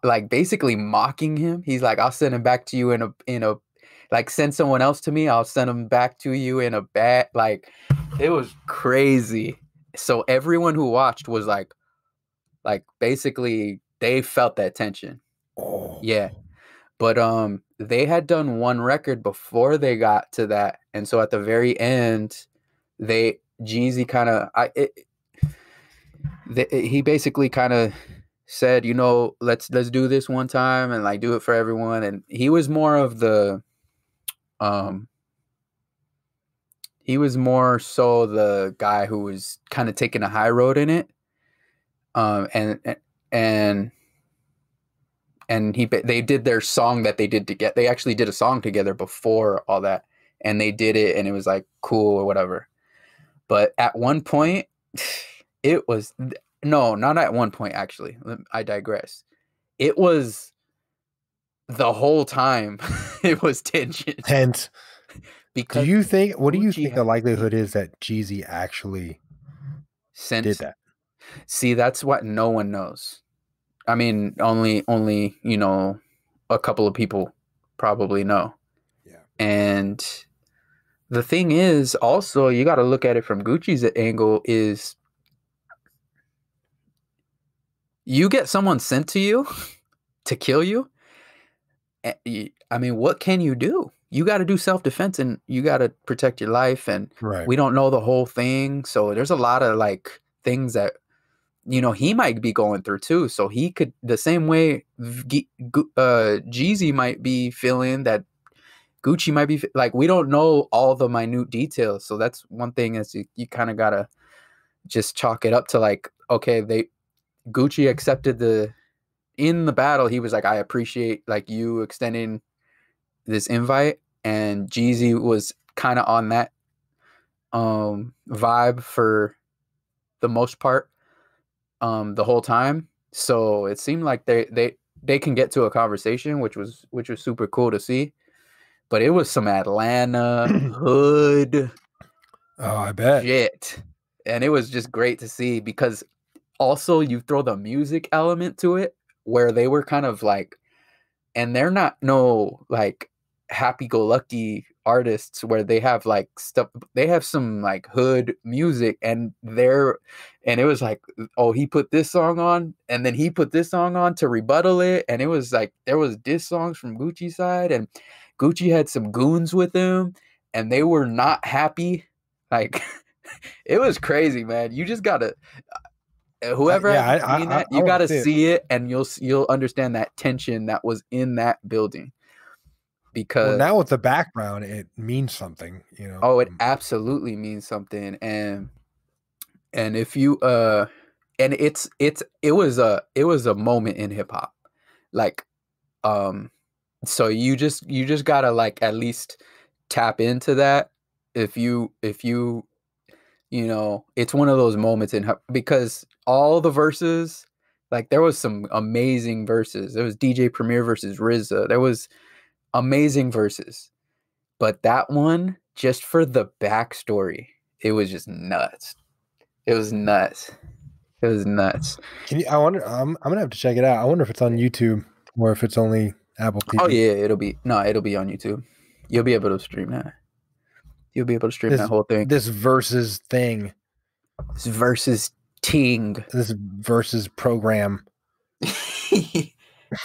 like basically mocking him. He's like, I'll send him back to you in a like, send someone else to me, I'll send him back to you in a bag. Like, it was crazy. So everyone who watched was like basically they felt that tension. Oh. Yeah. But they had done one record before they got to that, and so at the very end, Jeezy kind of he basically kind of said, you know, let's do this one time and like do it for everyone. And he was more of the he was more so the guy who was kind of taking a high road in it. And they did their song that they did together. They actually did a song together before all that, and they did it, and it was like cool or whatever. But at one point, it was not at one point, actually. I digress. It was the whole time. It was tension. Tense. Because what do you think the likelihood is that Jeezy actually did that? See, that's what no one knows. I mean, only you know, a couple of people probably know. Yeah. And the thing is, also, you got to look at it from Gucci's angle. Is you get someone sent to you to kill you? I mean, what can you do? You got to do self-defense, and you got to protect your life. And we don't know the whole thing, so there's a lot of like things that, you know, he might be going through too. So he could, the same way Jeezy might be feeling, that Gucci might be like, we don't know all the minute details. So that's one thing, is you kind of got to just chalk it up to like, okay, Gucci accepted in the battle. He was like, I appreciate like you extending this invite. And Jeezy was kind of on that vibe for the most part. The whole time. So it seemed like they can get to a conversation, which was super cool to see. But it was some Atlanta hood I bet shit. And it was just great to see, because also you throw the music element to it, where they were kind of like, and they're not like happy-go-lucky artists, where they have like stuff, they have some like hood music, and it was like, oh, he put this song on, and then he put this song on to rebuttal it, and it was like there was diss songs from Gucci's side, and Gucci had some goons with him, and they were not happy. Like, it was crazy, man. You just gotta whoever hasn't seen that, you gotta see it, and you'll understand that tension that was in that building. Because now with the background, it means something, you know. Oh, it absolutely means something. And if you and it was a moment in hip hop. Like, so you just gotta like at least tap into that if you you know, it's one of those moments because all the verses, like there was some amazing verses. There was DJ Premier versus RZA. There was amazing verses. But that one, just for the backstory, it was just nuts. It was nuts. It was nuts. Can you? I wonder. I'm gonna have to check it out. I wonder if it's on YouTube or if it's only Apple TV. Oh yeah, it'll be on YouTube. You'll be able to stream that. You'll be able to stream that whole thing. This versus thing. This versus ting. This versus program. Yeah,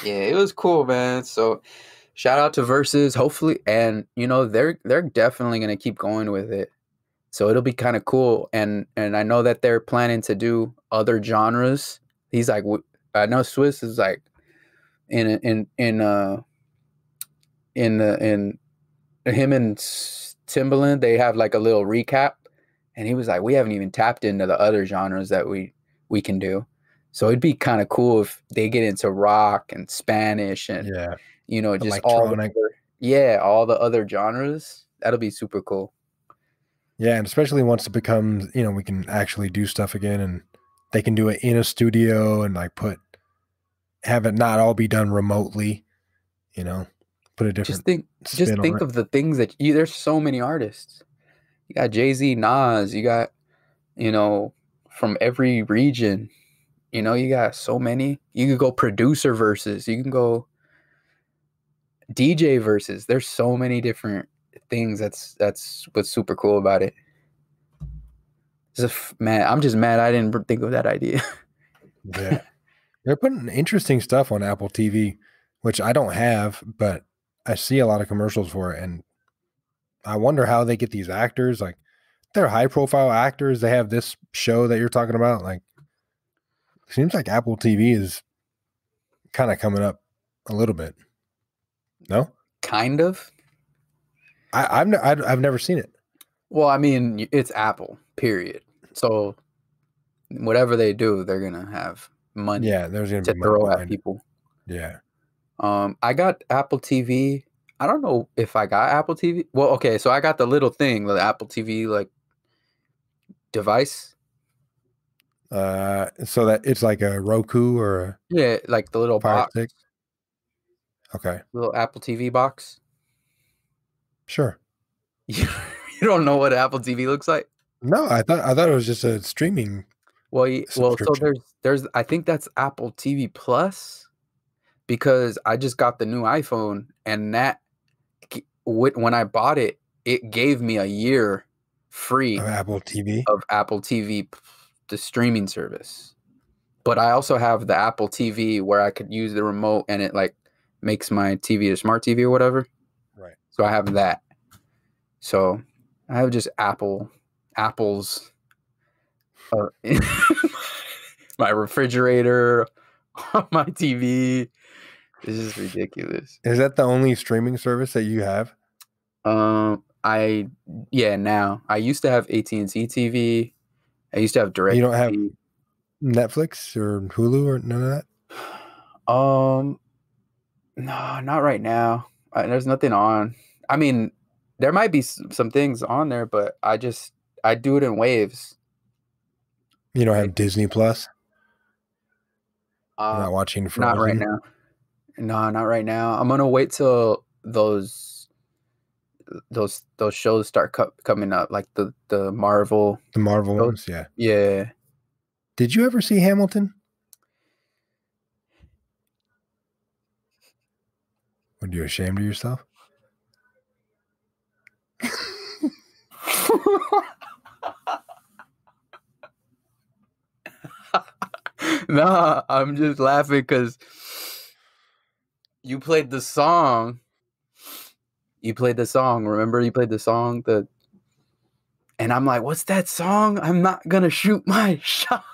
it was cool, man. So shout out to Verzuz, hopefully, and you know they're definitely gonna keep going with it. So it'll be kind of cool, and I know that they're planning to do other genres. He's like, I know Swiss is like in him and Timbaland, they have like a little recap, and he was like, we haven't even tapped into the other genres that we can do. So it'd be kind of cool if they get into rock and Spanish and you know, just all the other genres. That'll be super cool. Yeah, and especially once it becomes, you know, we can actually do stuff again, and they can do it in a studio and like have it not all be done remotely, you know, put a different. Just think of the things that there's so many artists. You got Jay-Z, Nas, you got, you know, from every region, you know, you got so many. You could go producer versus, you can go DJ versus. There's so many different things. That's what's super cool about it. Man, I'm just mad I didn't think of that idea. Yeah, they're putting interesting stuff on Apple TV, which I don't have, but I see a lot of commercials for it, and I wonder how they get these actors. Like, they're high-profile actors. They have this show that you're talking about. Like, seems like Apple TV is kind of coming up a little bit. No, kind of. I've never seen it. Well, I mean, it's Apple, period. So whatever they do, they're gonna have money. Yeah, there's gonna to be throw money at people. Yeah. I got Apple TV. I don't know if I got Apple TV. Well, okay, so I got the little thing, the Apple TV like device. So that it's like a Roku or like the little Fire box. Stick. Okay. Little Apple TV box. Sure. You don't know what Apple TV looks like? No, I thought it was just a streaming. So there's I think that's Apple TV Plus, because I just got the new iPhone, and that when I bought it, it gave me a year free of Apple TV, the streaming service. But I also have the Apple TV where I could use the remote, and it like makes my TV a smart TV or whatever. Right. So I have that. So I have just Apple's my refrigerator, my TV. This is ridiculous. Is that the only streaming service that you have? Now I used to have AT&T TV. I used to have Direct. You don't have Netflix or Hulu or none of that? No, not right now. There's nothing on. I mean, there might be some things on there, but I do it in waves. You don't have Disney Plus? You're not watching Frozen? Not right now. No, not right now. I'm gonna wait till those shows start coming up, like the Marvel. The Marvel ones, yeah. Yeah. Did you ever see Hamilton? Were you ashamed of yourself? Nah, I'm just laughing because you played the song. Remember, you played the song. And I'm like, what's that song? I'm not gonna shoot my shot.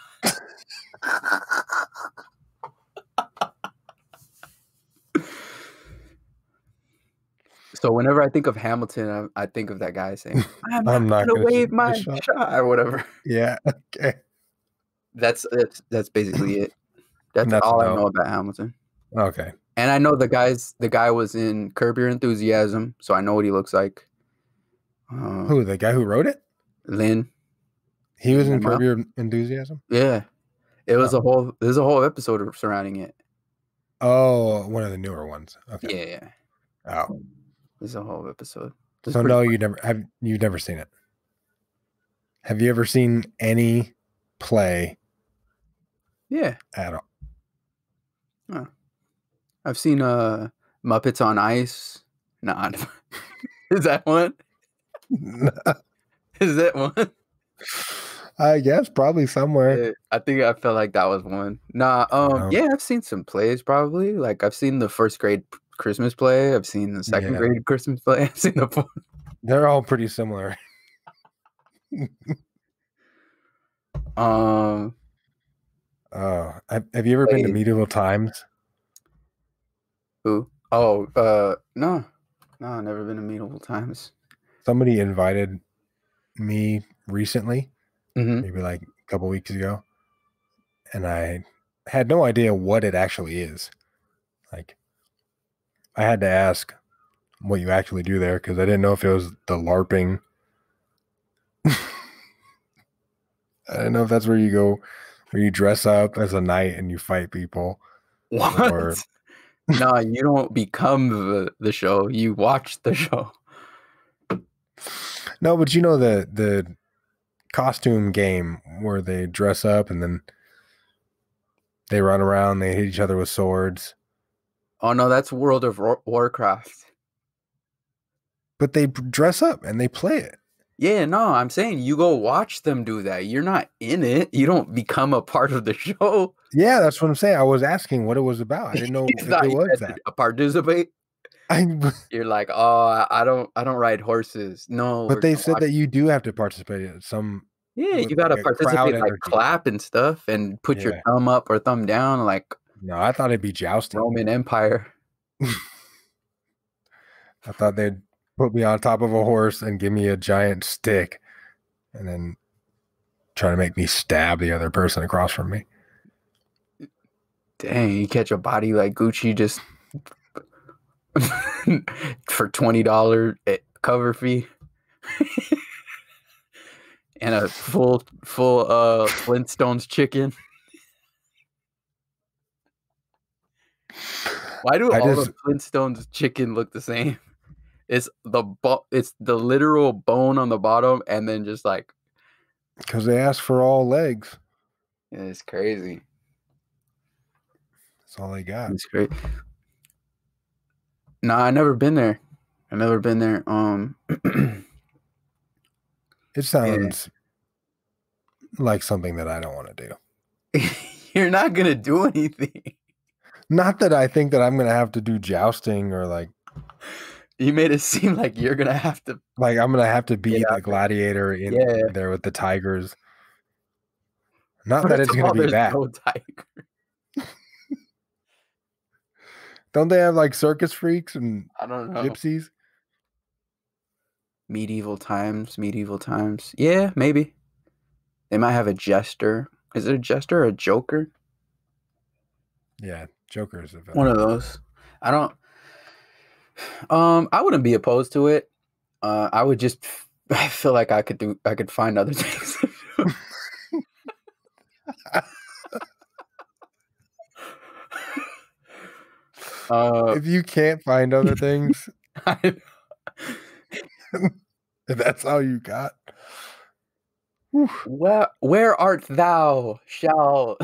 So whenever I think of Hamilton, I think of that guy saying, I'm not gonna wave my shot or whatever. Yeah. Okay. That's basically it. That's all I know about Hamilton. Okay. And I know the guy was in Curb Your Enthusiasm, so I know what he looks like. Who, the guy who wrote it? Lin. He was in Lin-Manuel? Curb Your Enthusiasm? Yeah. It was Oh. there's a whole episode surrounding it. Oh, one of the newer ones. Okay. Yeah. Oh. There's a whole episode. It's So pretty no, fun. you've never seen it. Have you ever seen any play Yeah. at all? Oh. I've seen Muppets on Ice. Nah. Is that one? Is that one? I guess probably somewhere. Yeah, I think I felt like that was one. Nah, No. yeah, I've seen some plays probably. Like I've seen the first grade Christmas play. I've seen the second Yeah. grade Christmas play. I've seen the fourth. They're all pretty similar. Um, Have you ever been to Hey. Medieval Times? who? Oh, no, I've never been to Medieval Times. Somebody invited me recently, Mm-hmm. maybe like a couple weeks ago, and I had no idea what it actually is. Like, I had to ask what you actually do there because I didn't know if it was the LARPing. I didn't know if that's where you go, where you dress up as a knight and you fight people. What? Or No, you don't become the show. You watch the show. no, but you know the costume game where they dress up and then they run around, they hit each other with swords. Oh no, that's World of Warcraft. But they dress up and they play it. Yeah, no, I'm saying you go watch them do that. You're not in it. You don't become a part of the show. Yeah, that's what I'm saying. I was asking what it was about. I didn't know if it was that. Participate. You're like, oh, I don't ride horses. No, But they said that you do have to participate in some. yeah, with you gotta like a crowd participate, like energy. clap and stuff, and put your Yeah. thumb up or thumb down, like No, I thought it'd be jousting. Roman Empire. I thought they'd put me on top of a horse and give me a giant stick and then try to make me stab the other person across from me. Dang, you catch a body like Gucci just for $20 cover fee. And a full Flintstones chicken. Why do all the Flintstones chicken look the same? It's the literal bone on the bottom, and then just like because they asked for all legs. Yeah, it's crazy. That's all they got. It's great. Nah, I never been there. It sounds like something that I don't want to do. You're not gonna do anything. Not that I think that I'm gonna have to do jousting or like. You made it seem like you're gonna have to. Like I'm gonna have to be the gladiator in there with the tigers. Not that it's gonna be that. No tiger. Don't they have like circus freaks and I don't know. gypsies? Medieval times. Yeah, maybe. They might have a jester. Is it a jester or a joker? Yeah, Joker is a villain. One of those. I don't. I wouldn't be opposed to it. I would just. I feel like I could find other things. If you can't find other things, that's all you got. Where art thou? Shall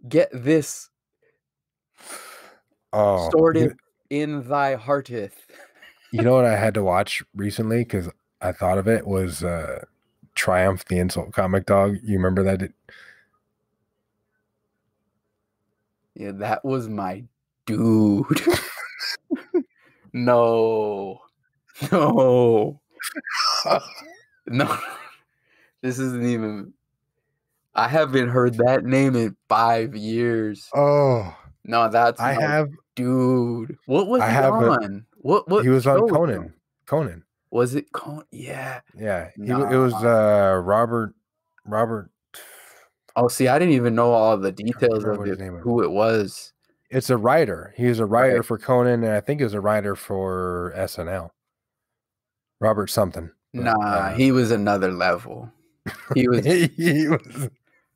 get this sorted in thy hearteth. You know what I had to watch recently because I thought of it was Triumph the Insult Comic Dog. You remember that? Yeah, that was my dude. No. This isn't even. I haven't heard that name in 5 years. Oh no, that's dude. What was he on? What he was on Conan. Conan. Was it Conan? Yeah. It was Robert. Oh, see, I didn't even know all the details of it, who it was. It's a writer. He was a writer Right. for Conan, and I think he was a writer for SNL. Robert something. But, Nah, he was another level. He was he was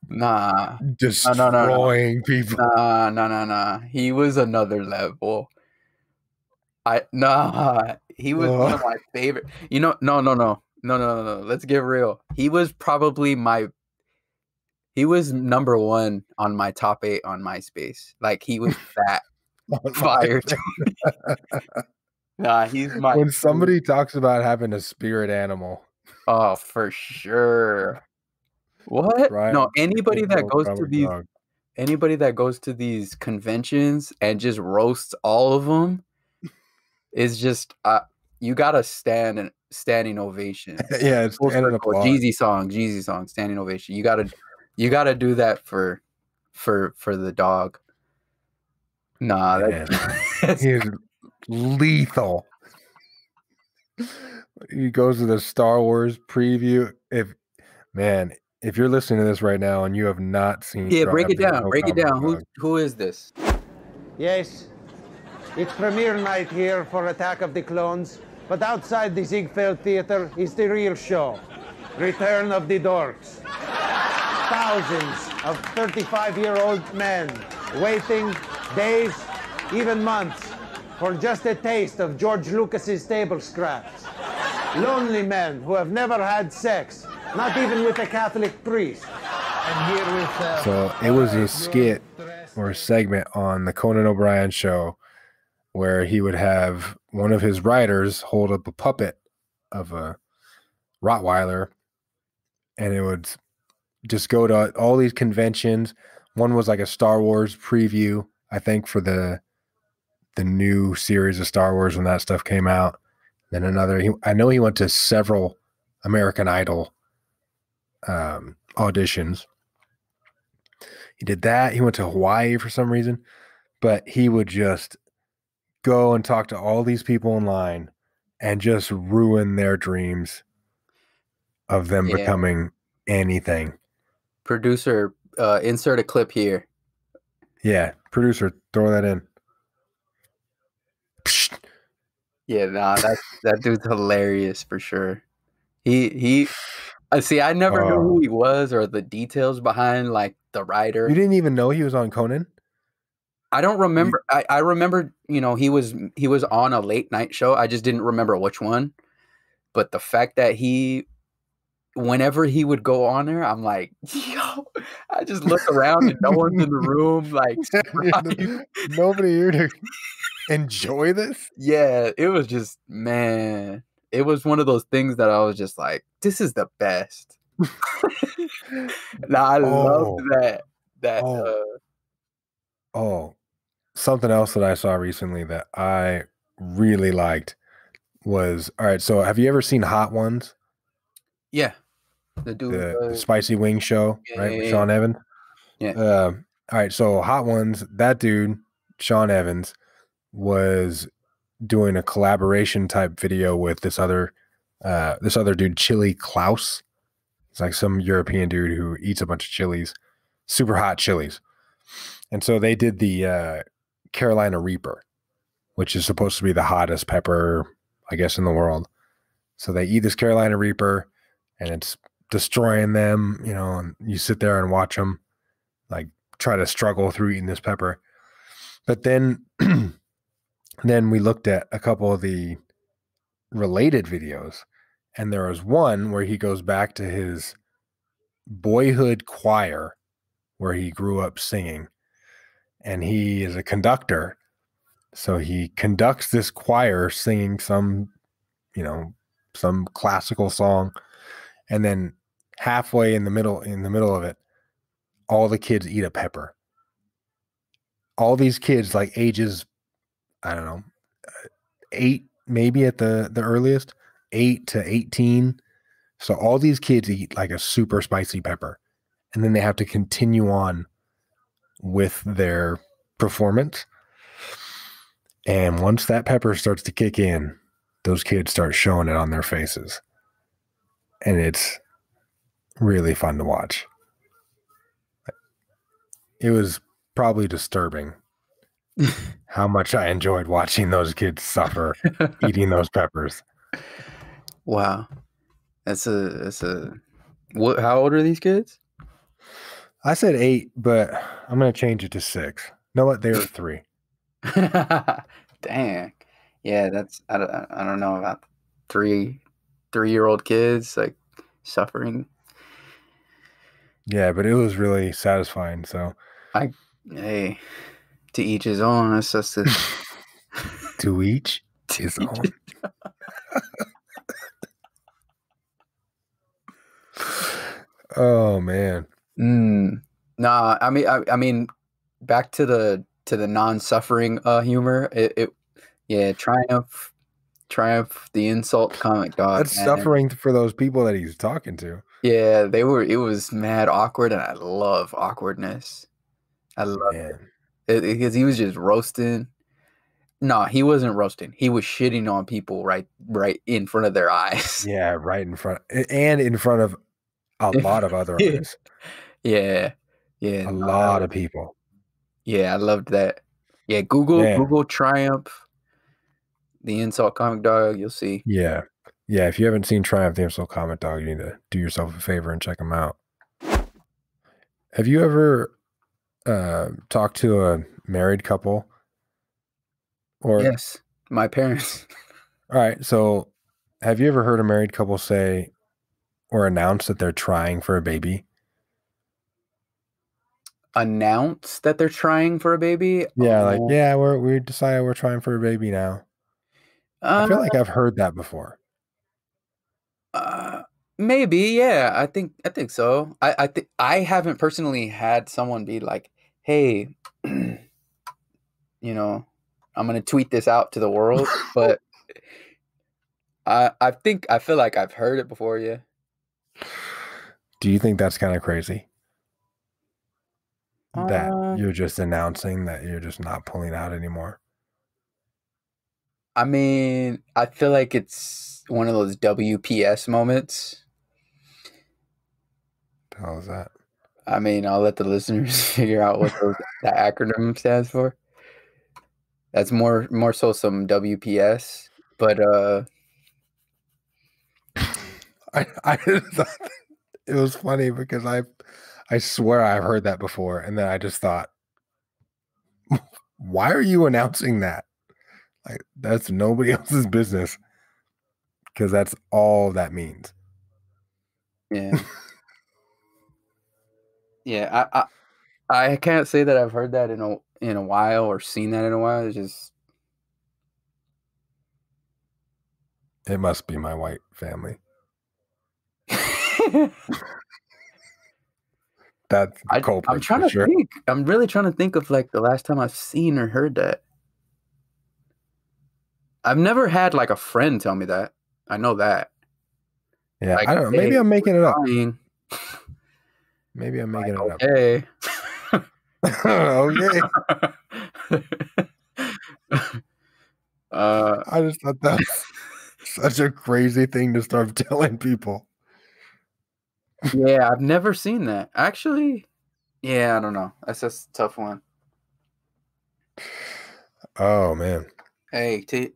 nah. No. destroying people. Nah. He was another level. He was one of my favorite. You know, no. Let's get real. He was probably he was number one on my top 8 on MySpace. Like he was that fire. Nah, he's my When somebody talks about having a spirit animal. Oh, for sure. What? Right? No, anybody that goes to these dog. anybody that goes to these conventions and just roasts all of them is just you gotta standing ovation. Yeah, it's Full standing circle. applause. Jeezy song, standing ovation. You gotta do that for the dog. Nah, Man, that's he is lethal. He goes to the Star Wars preview. If you're listening to this right now and you have not seen, yeah. Break it down. No Break it Comment down. Dog. Who is this? Yes, it's premiere night here for Attack of the Clones, but outside the Ziegfeld Theater is the real show, Return of the Dorks. Thousands of 35-year-old men waiting days, even months, for just a taste of George Lucas's table scraps. Lonely men who have never had sex, not even with a Catholic priest. And here with So it was a skit or a segment on the Conan O'Brien show where he would have one of his writers hold up a puppet of a Rottweiler, and it would just go to all these conventions. One was like a Star Wars preview, I think, for the new series of Star Wars when that stuff came out. Then another, I know he went to several American Idol auditions. He did that. He went to Hawaii for some reason, but he would just go and talk to all these people in line and just ruin their dreams of them becoming anything. Producer, insert a clip here. Yeah, producer, throw that in. Psst. Yeah, nah, that dude's hilarious for sure. He see, I never knew who he was or the details behind like the writer. You didn't even know he was on Conan? I don't remember. I remember, he was on a late night show. I just didn't remember which one. But the fact that whenever he would go on there, I'm like, yo, I just look around and no one's in the room. Like, nobody here to enjoy this. Yeah, it was just, man, it was one of those things that I was just like, this is the best. I love that. Something else that I saw recently that I really liked was, all right, so have you ever seen Hot Ones? Yeah. The spicy wing show, right? With Sean Evans. Yeah. All right, so Hot Ones, that dude, Sean Evans, was doing a collaboration type video with this other dude, Chili Klaus. It's like some European dude who eats a bunch of chilies, super hot chilies. And so they did the Carolina Reaper, which is supposed to be the hottest pepper, I guess, in the world. So they eat this Carolina Reaper, and it's destroying them, and you sit there and watch them like try to struggle through eating this pepper. But then we looked at a couple of the related videos, and there was one where he goes back to his boyhood choir where he grew up singing, and he is a conductor. So he conducts this choir singing some classical song, and then halfway in the middle of it, all the kids eat a pepper. All these kids, like ages, I don't know, 8 maybe at the earliest, 8 to 18. So all these kids eat like a super spicy pepper, and then they have to continue on with their performance. And once that pepper starts to kick in, those kids start showing it on their faces. And it's really fun to watch. It was probably disturbing how much I enjoyed watching those kids suffer eating those peppers. Wow. That's a what, how old are these kids? I said 8, but I'm going to change it to 6. No, what? They were 3. Dang. Yeah, that's I don't know about 3-year-old kids like suffering. Yeah, but it was really satisfying. So Hey, to each his own. That's just to each his own. Oh man. Nah, I mean, back to the non-suffering humor. Yeah, Triumph, the insult comic dog. That's Man. suffering for those people that he's talking to. Yeah, it was mad awkward, and I love awkwardness. I love it because he was just roasting. No, he wasn't roasting. He was shitting on people right in front of their eyes. Yeah, right in front and in front of a lot of other eyes. Yeah. A lot of people. Yeah, I loved that. Yeah, Google Triumph, the insult comic dog. You'll see. Yeah. Yeah, if you haven't seen Triumph the Insult Comic Dog, you need to do yourself a favor and check him out. Have you ever talked to a married couple? Or yes, my parents. All right, so have you ever heard a married couple say or announce that they're trying for a baby? Announce that they're trying for a baby? Yeah, like, yeah, we decided we're trying for a baby now. I feel like I've heard that before. Maybe, yeah. I think so. I think I haven't personally had someone be like, "Hey, you know, I'm gonna tweet this out to the world," but I feel like I've heard it before. Yeah. Do you think that's kind of crazy? That you're just announcing that you're just not pulling out anymore? I mean, I feel like it's one of those WPS moments. How is that? I mean, I'll let the listeners figure out what that acronym stands for. That's more so some WPS, but I thought it was funny because I swear I've heard that before, and then I just thought, why are you announcing that? Like, that's nobody else's business, because that's all that means. Yeah. Yeah, I can't say that I've heard that in a while or seen that in a while. It's just It must be my white family. That's the culprit. I'm trying to think. I'm really trying to think of like the last time I've seen or heard that. I've never had like a friend tell me that. I know that. Yeah, like, I don't know. Maybe I'm making it up. Maybe I'm making it up. Okay. Okay. I just thought that was such a crazy thing to start telling people. Yeah, I've never seen that. Actually, yeah, I don't know. That's just a tough one. Oh, man. Hey, to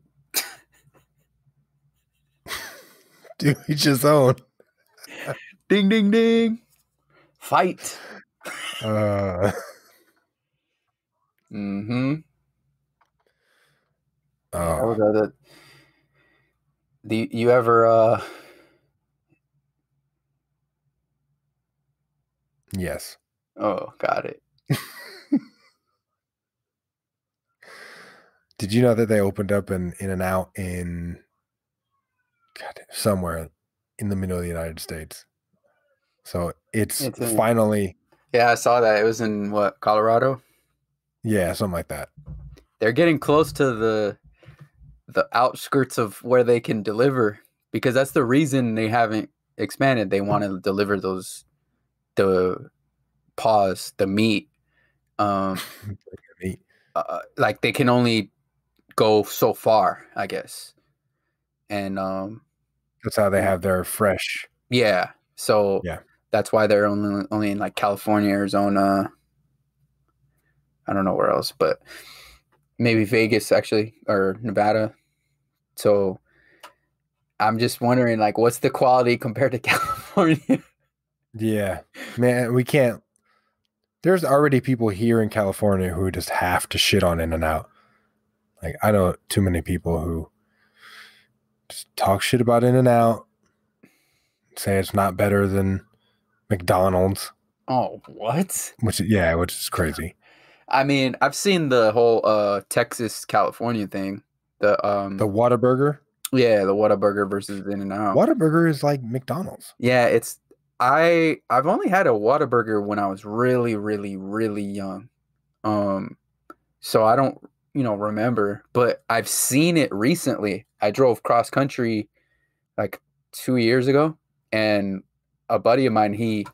each his own. Ding, ding, ding. Fight. Mm-hmm. Do you ever Yes. Oh, got it. Did you know that they opened up an In-N-Out in somewhere in the middle of the United States? So it's finally. Yeah, I saw that. It was in what, Colorado? Yeah, something like that. They're getting close to the outskirts of where they can deliver, because that's the reason they haven't expanded. They want to deliver the paws, the meat. Like they can only go so far, I guess. And that's how they have their fresh. Yeah. So yeah, that's why they're only in like California, Arizona. I don't know where else, but maybe Vegas actually, or Nevada. So I'm just wondering, like, what's the quality compared to California? Yeah, man, we can't. There's already people here in California who just have to shit on In-N-Out. Like, I know too many people who just talk shit about In-N-Out, say it's not better than McDonald's. Oh, what? Which is crazy. I mean, I've seen the whole Texas California thing. The Whataburger. Yeah, the Whataburger versus In-N-Out. Whataburger is like McDonald's. Yeah, I've only had a Whataburger when I was really, really, really young. So I don't, remember, but I've seen it recently. I drove cross country like 2 years ago, and a buddy of mine, he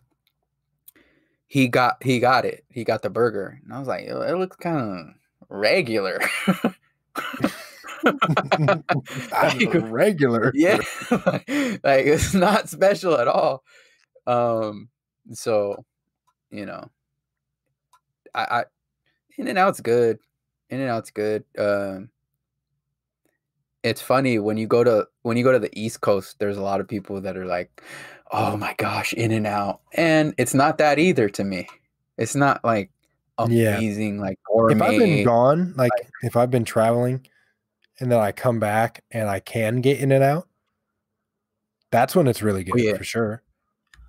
got it. He got the burger. And I was like, it looks kind of regular. Regular. Yeah. Like it's not special at all. So, I In-N-Out's good. In-N-Out's good. It's funny when you go to the East Coast, there's a lot of people that are like, "Oh my gosh, In-N-Out," and it's not that either to me. It's not like amazing, like gourmet. If I've been gone, like if I've been traveling, and then I come back and I can get In-N-Out, that's when it's really good for sure.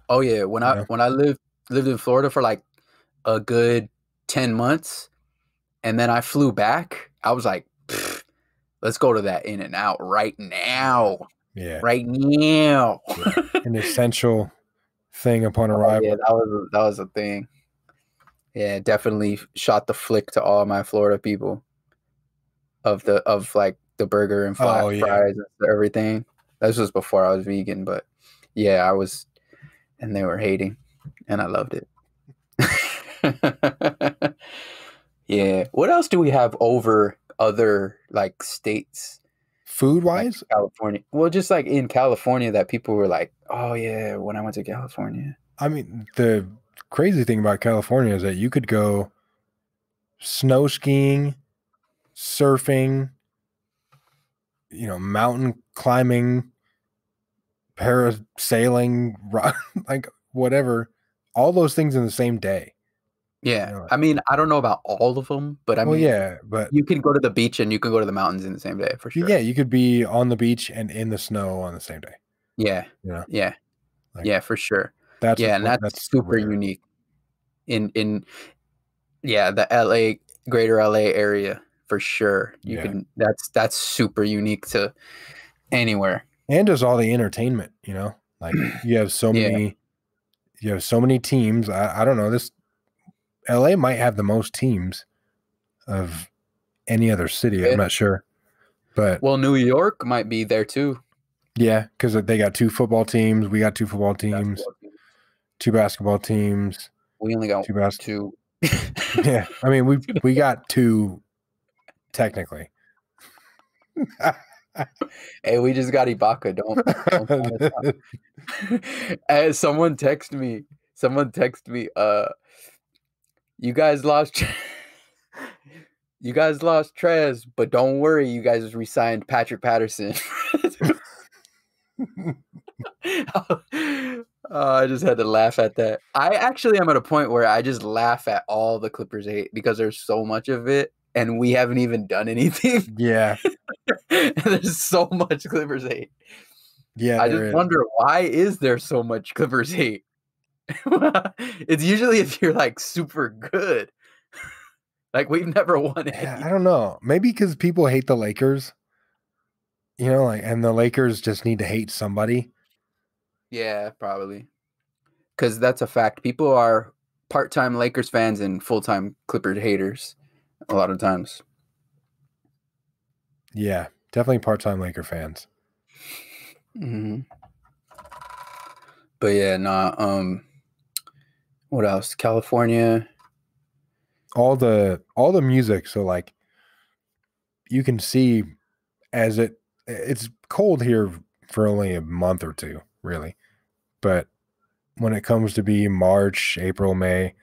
Oh yeah, when I lived in Florida for like a good 10 months, and then I flew back, I was like, let's go to that In-N-Out right now. Yeah. Right now. Yeah. An essential thing upon arrival. Yeah, that was a thing. Yeah, definitely shot the flick to all my Florida people of like the burger and fries and everything. This was before I was vegan, but yeah, I was, and they were hating, and I loved it. Yeah. What else do we have over other like states? Food wise? Like California. Well, just like in California that people were like, oh yeah, when I went to California. I mean, the crazy thing about California is that you could go snow skiing, surfing, mountain climbing, parasailing, like whatever, all those things in the same day. Yeah. I mean, I don't know about all of them, but I mean, but you can go to the beach and you can go to the mountains in the same day for sure. Yeah, you could be on the beach and in the snow on the same day. Yeah. Yeah. Like, yeah, for sure. That's super rare. Unique. In the LA, greater LA area for sure. You can that's super unique to anywhere. And just all the entertainment, like you have so many teams. I don't know, this LA might have the most teams of any other city. I'm not sure. But New York might be there too. Yeah, because they got 2 football teams. We got 2 football teams, 2 basketball teams. We only got 2. Yeah, I mean we got 2 technically. Hey, we just got Ibaka. Don't As someone text me. You guys lost Trez, but don't worry, you guys re-signed Patrick Patterson. I just had to laugh at that. I actually am at a point where I just laugh at all the Clippers hate because there's so much of it and we haven't even done anything. Yeah. There's so much Clippers hate. Yeah. I just wonder, why is there so much Clippers hate? It's usually if you're like super good. Like we've never won it. Yeah, I don't know. Maybe because people hate the Lakers. And the Lakers just need to hate somebody. Yeah, probably. Because that's a fact. People are part-time Lakers fans and full-time Clippers haters a lot of times. Yeah, definitely part-time Laker fans. Mm-hmm. But yeah, what else? California. All the music. So like you can see as it's cold here for only a month or 2, really. But when it comes to be March, April, May,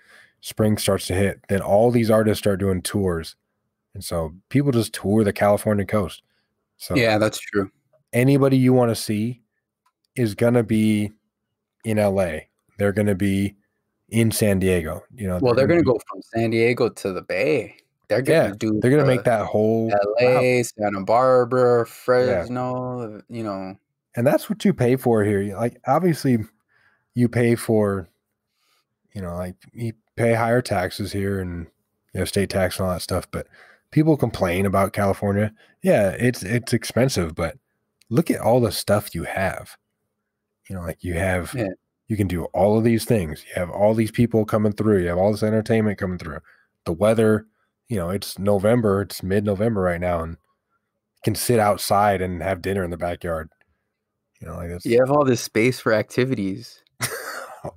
spring starts to hit, then all these artists start doing tours And so people just tour the California coast. So Yeah, that's true. anybody you want to see is going to be in LA. They're going to be in San Diego. You know, Well, they're gonna going to go from San Diego to the Bay. They're going to do they're going to make that whole route. LA, Santa Barbara, Fresno, you know. And that's what you pay for here. Like, obviously, you pay for, you know, like you pay higher taxes here and, you know, state tax and all that stuff. But people complain about California. Yeah, it's expensive, but look at all the stuff you have. You know, like you have, you can do all of these things. You have all these people coming through. You have all this entertainment coming through. The weather, you know, it's November. It's mid-November right now, and you can sit outside and have dinner in the backyard. You know, like that's, you have all this space for activities.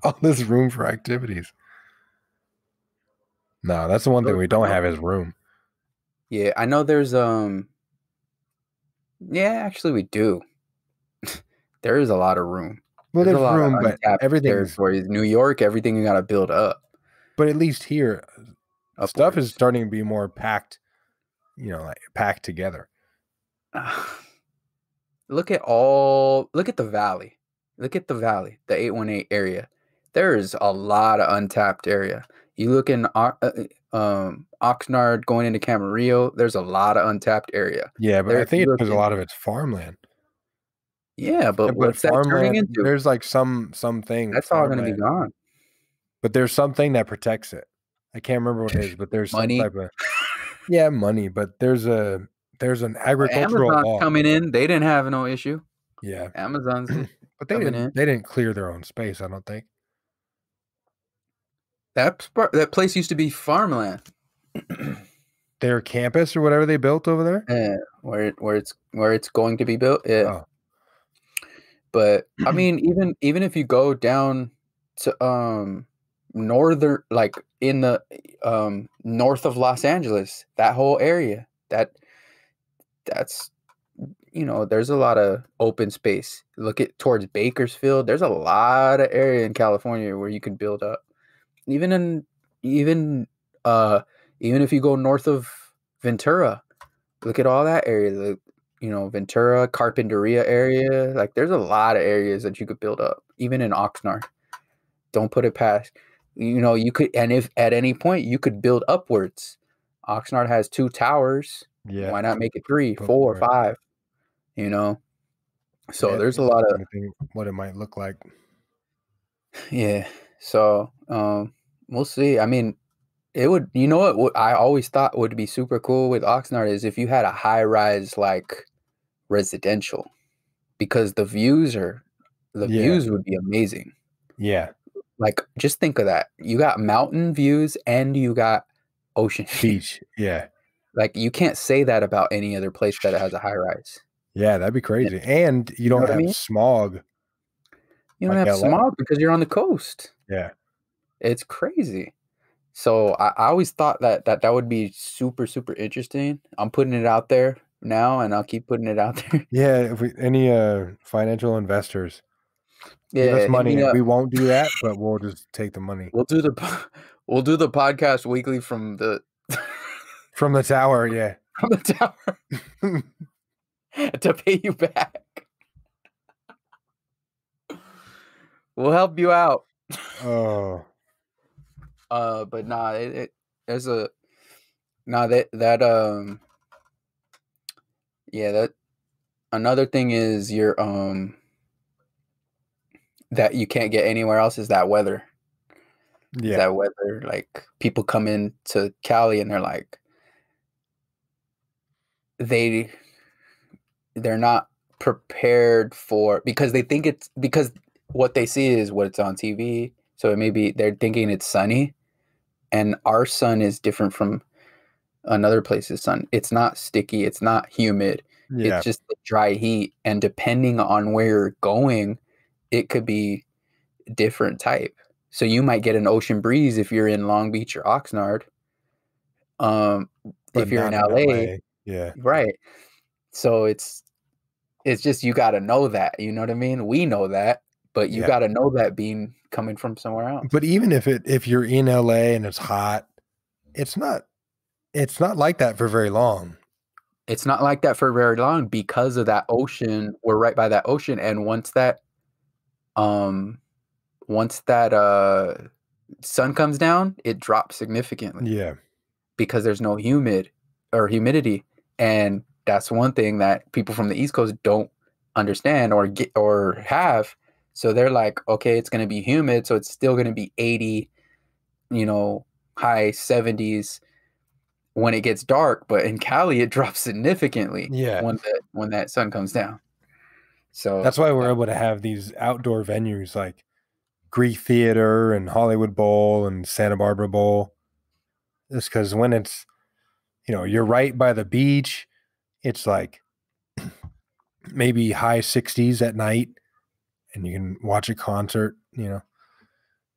all this room for activities. No, that's the one thing we don't have is room. Yeah, I know there's yeah, actually we do. There is a lot of room. Well, there's room, but everything territories. New York, everything you got to build up. But at least here, stuff is starting to be more packed. You know, like packed together. Look at the valley. Look at the valley, the 818 area. There is a lot of untapped area. You look in Oxnard going into Camarillo, there's a lot of untapped area. Yeah, but I think it's because a lot of it's farmland. Yeah, but what's that turning into? There's like some thing. That's all going to be gone. But there's something that protects it. I can't remember what it is, but there's money. Some type of money. But there's an agricultural Amazon's law coming in. They didn't have no issue. Yeah, Amazon's but they didn't clear their own space. I don't think. That place used to be farmland. Their campus or whatever they built over there. Yeah, where it's going to be built. Yeah. Oh. But I mean, even if you go down to northern, like in the north of Los Angeles, that whole area, that's you know, there's a lot of open space. Look at towards Bakersfield. There's a lot of area in California where you can build up. Even if you go north of Ventura, look at all that area. You know, Ventura, Carpinteria area. Like, there's a lot of areas that you could build up. Even in Oxnard, don't put it past. You know, you could, and if at any point you could build upwards. Oxnard has 2 towers. Yeah, why not make it 3, 4, 5? You know, so there's a lot of what it might look like. Yeah. So we'll see. I mean, it would, you know what I always thought would be super cool with Oxnard is if you had a high rise like residential, because the views would be amazing. Yeah. Like, just think of that. You got mountain views and you got ocean beach. Yeah. Like, you can't say that about any other place that has a high rise. Yeah, that'd be crazy. And you don't have smog. You don't have smog because you're on the coast. Yeah. It's crazy. So I always thought that would be super, super interesting. I'm putting it out there now, and I'll keep putting it out there. Yeah, if any financial investors give us money, we won't do that, but we'll just take the money. We'll do the podcast weekly from the from the tower. Yeah, from the tower to pay you back. We'll help you out. Oh. But nah, there's a that another thing is your that you can't get anywhere else is that weather. Yeah. That weather, like, people come into Cali and they're like, they're not prepared for, because they think it's, because what they see is what's on TV. So it may be they're thinking it's sunny, and our sun is different from another place's sun. It's not sticky. It's not humid. Yeah. It's just the dry heat. And depending on where you're going, it could be different type. So you might get an ocean breeze if you're in Long Beach or Oxnard. If you're in LA, yeah, right. So it's just, you got to know that. You know what I mean? We know that, but you got to know that being coming from somewhere else. But even if you're in LA and it's hot, it's not it's not like that for very long. It's not like that for very long because of that ocean. We're right by that ocean, and once that sun comes down, it drops significantly. Yeah. Because there's no humidity, and that's one thing that people from the East Coast don't understand or have. So they're like, okay, it's going to be humid, so it's still going to be 80, high 70s when it gets dark, but in Cali it drops significantly Yeah. when that sun comes down. So that's why we're able to have these outdoor venues like Greek Theater and Hollywood Bowl and Santa Barbara Bowl. Just because when it's, you're right by the beach, it's like maybe high 60s at night and you can watch a concert,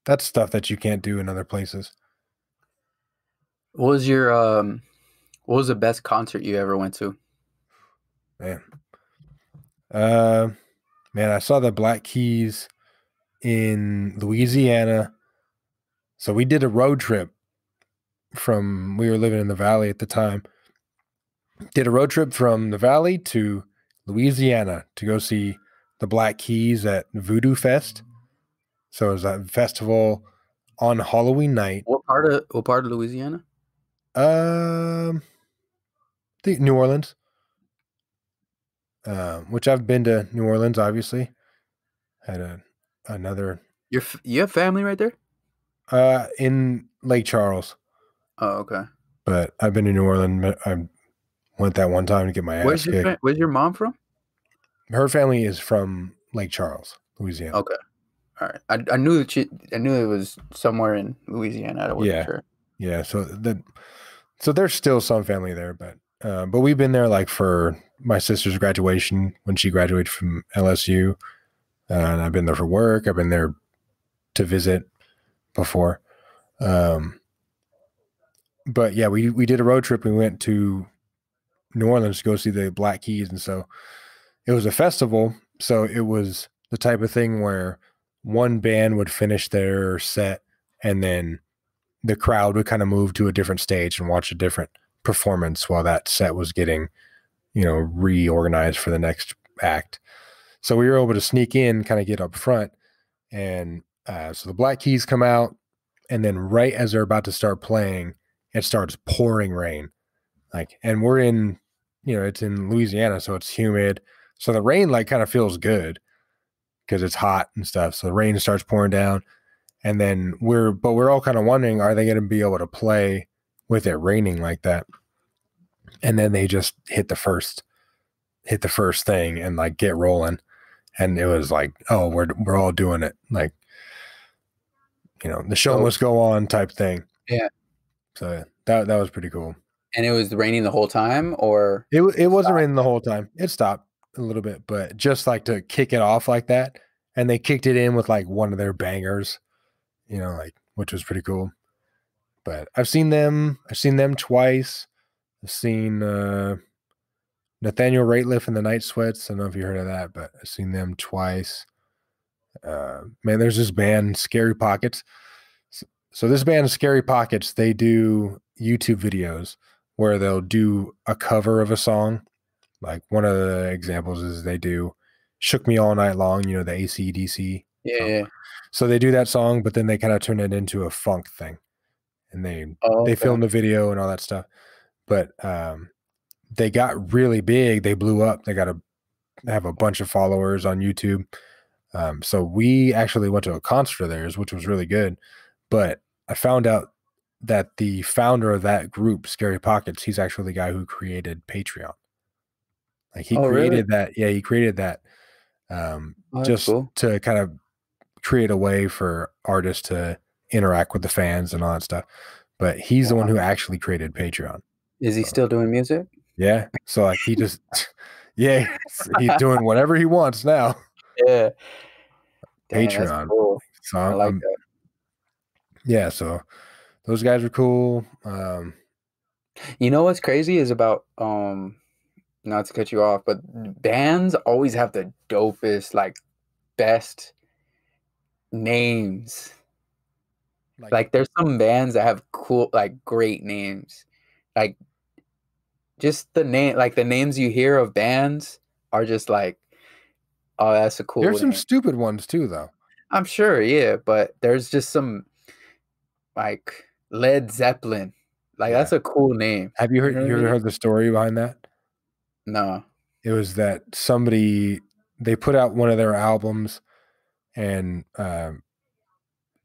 That's stuff that you can't do in other places. what was the best concert you ever went to? Man. Man, I saw the Black Keys in Louisiana. So we did a road trip we were living in the Valley at the time. Did a road trip from the Valley to Louisiana to go see the Black Keys at Voodoo Fest. So it was a festival on Halloween night. What part of Louisiana? I think New Orleans. Which I've been to New Orleans, obviously. Had another. You have family right there? In Lake Charles. Oh, okay. But I've been to New Orleans. I went that one time to get my ass kicked. Where's your mom from? Her family is from Lake Charles, Louisiana. Okay. All right. I knew it was somewhere in Louisiana. I wasn't sure. Yeah. So there's still some family there, but we've been there like for my sister's graduation when she graduated from LSU, and I've been there for work. I've been there to visit before. But yeah, we did a road trip. We went to New Orleans to go see the Black Keys, and so it was a festival. So it was the type of thing where one band would finish their set, and then the crowd would kind of move to a different stage and watch a different performance while that set was getting, reorganized for the next act. So we were able to sneak in, kind of get up front, and so the Black Keys come out, and then right as they're about to start playing, it starts pouring rain. And we're in, it's in Louisiana, so it's humid. So the rain kind of feels good because it's hot and stuff. So the rain starts pouring down, and then we're all kind of wondering, are they going to be able to play with it raining like that? And then they just hit the first thing and get rolling. And it was like, oh, we're all doing it. The show must go on type thing. Yeah. So that was pretty cool. And it was raining the whole time, or it wasn't raining the whole time. It stopped a little bit, but just to kick it off like that. And they kicked it in with one of their bangers, which was pretty cool. But I've seen them twice. I've seen Nathaniel Rateliff and the Night Sweats. I don't know if you heard of that, but I've seen them twice. Man, there's this band, Scary Pockets. So this band, Scary Pockets, they do YouTube videos where they'll do a cover of a song. One of the examples is they do Shook Me All Night Long, the AC/DC. Yeah. So they do that song, but then they kind of turn it into a funk thing. And they film the video and all that stuff. But they got really big. They blew up. They have a bunch of followers on YouTube. So we actually went to a concert of theirs, which was really good. But I found out that the founder of that group, Scary Pockets, he's actually the guy who created Patreon. He created that. Yeah, he created that just cool. To kind of create a way for artists to interact with the fans and all that stuff. But he's the one who actually created Patreon. Is he still doing music? Yeah. So he just, yeah, he's doing whatever he wants now. Yeah. Patreon. Cool. So I like that. Yeah. So those guys are cool. You know what's crazy is about, not to cut you off, but bands always have the dopest, best names. There's some bands that have cool, great names. like just the name, like the names you hear of bands are just like, oh, that's a cool There's some name. stupid ones too, though. I'm sure, yeah, but there's just some like Led Zeppelin. Like Yeah. that's a cool name. Have you heard? know what You I ever mean? heard the story behind that? No. It was that they put out one of their albums, and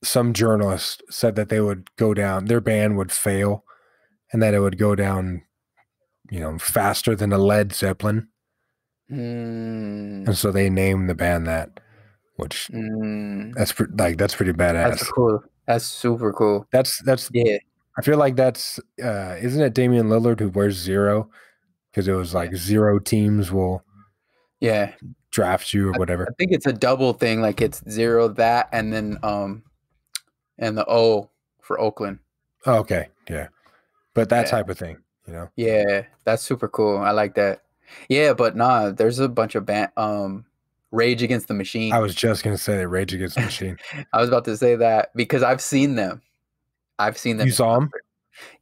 some journalist said that they would go down, their band would fail, and that it would go down, faster than a Led Zeppelin, Mm, and so they named the band that. Which mm. that's that's pretty That's badass. cool. That's super cool. That's Yeah. I feel like that's isn't it Damian Lillard who wears 0 because it was like 0 teams will Yeah. draft you or I whatever. think it's a double thing. Like it's 0 that and then and the O for Oakland. Oh, okay, yeah, but that Yeah. type of thing, Yeah, that's super cool. I like that. Yeah, but nah, there's a bunch of Rage Against the Machine. I was just gonna say Rage Against the Machine. I was about to say that because I've seen them. I've seen them. You saw them?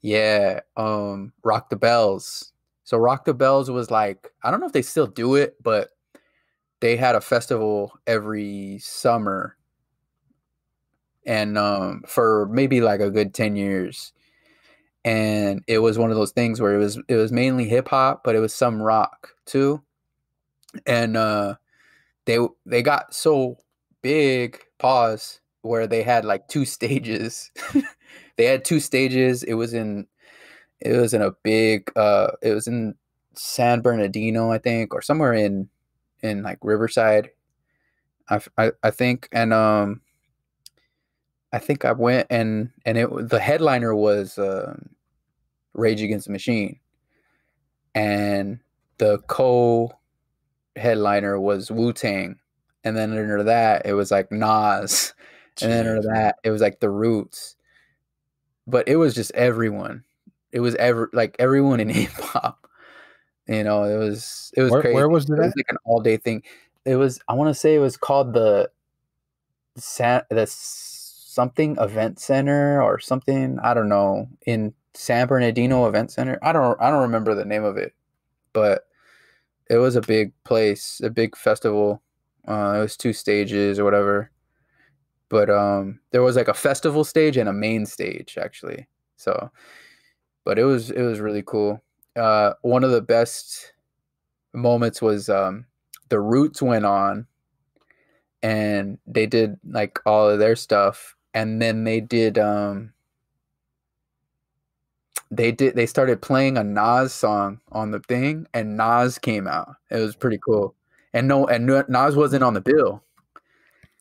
Yeah. Rock the Bells. So Rock the Bells was like, I don't know if they still do it, but they had a festival every summer and for maybe like a good 10 years. And it was one of those things where it was mainly hip hop, but it was some rock too. And they got so big, pause, where they had like 2 stages. They had 2 stages. It was in a big it was in San Bernardino, I think, or somewhere in like Riverside. I think, and I think I went, and the headliner was Rage Against the Machine, and the co-headliner was Wu-Tang, and then under that it was like Nas, and then under that it was like The Roots, but it was just everyone. It was everyone in hip hop. It was crazy. Where was it It was at? like an all-day thing. It was, I want to say it was called the something event center or something. I don't know, in San Bernardino Event Center. I don't remember the name of it, but it was a big place, a big festival. It was 2 stages or whatever. But there was like a festival stage and a main stage actually. So, but it was really cool. One of the best moments was the Roots went on and they did like all of their stuff, and then they started playing a Nas song on the thing, and Nas came out. It was pretty cool. And Nas wasn't on the bill.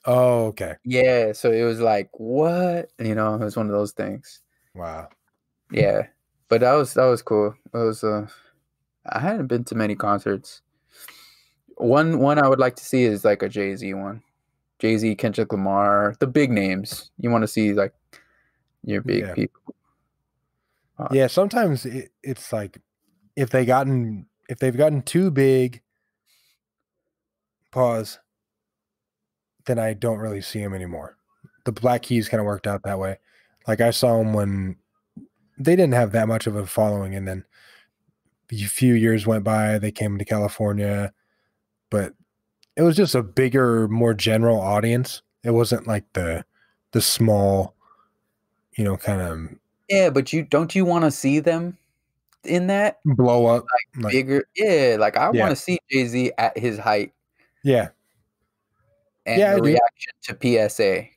Oh, okay. Yeah, so it was like, what? It was one of those things. Wow. Yeah. But that was cool. It was I hadn't been to many concerts. One I would like to see is like a Jay-Z one. Jay-Z, Kendrick Lamar, the big names. You want to see like your big people. Yeah, sometimes it's like if they've gotten too big, pause, then I don't really see them anymore. The Black Keys kind of worked out that way. Like I saw them when they didn't have that much of a following, and then a few years went by, they came to California, but it was just a bigger, more general audience. It wasn't like the small, kind of Yeah, but don't you want to see them in that blow up, like bigger? Yeah, like I Yeah. want to see Jay-Z at his height yeah, and Yeah, I the do. reaction to PSA.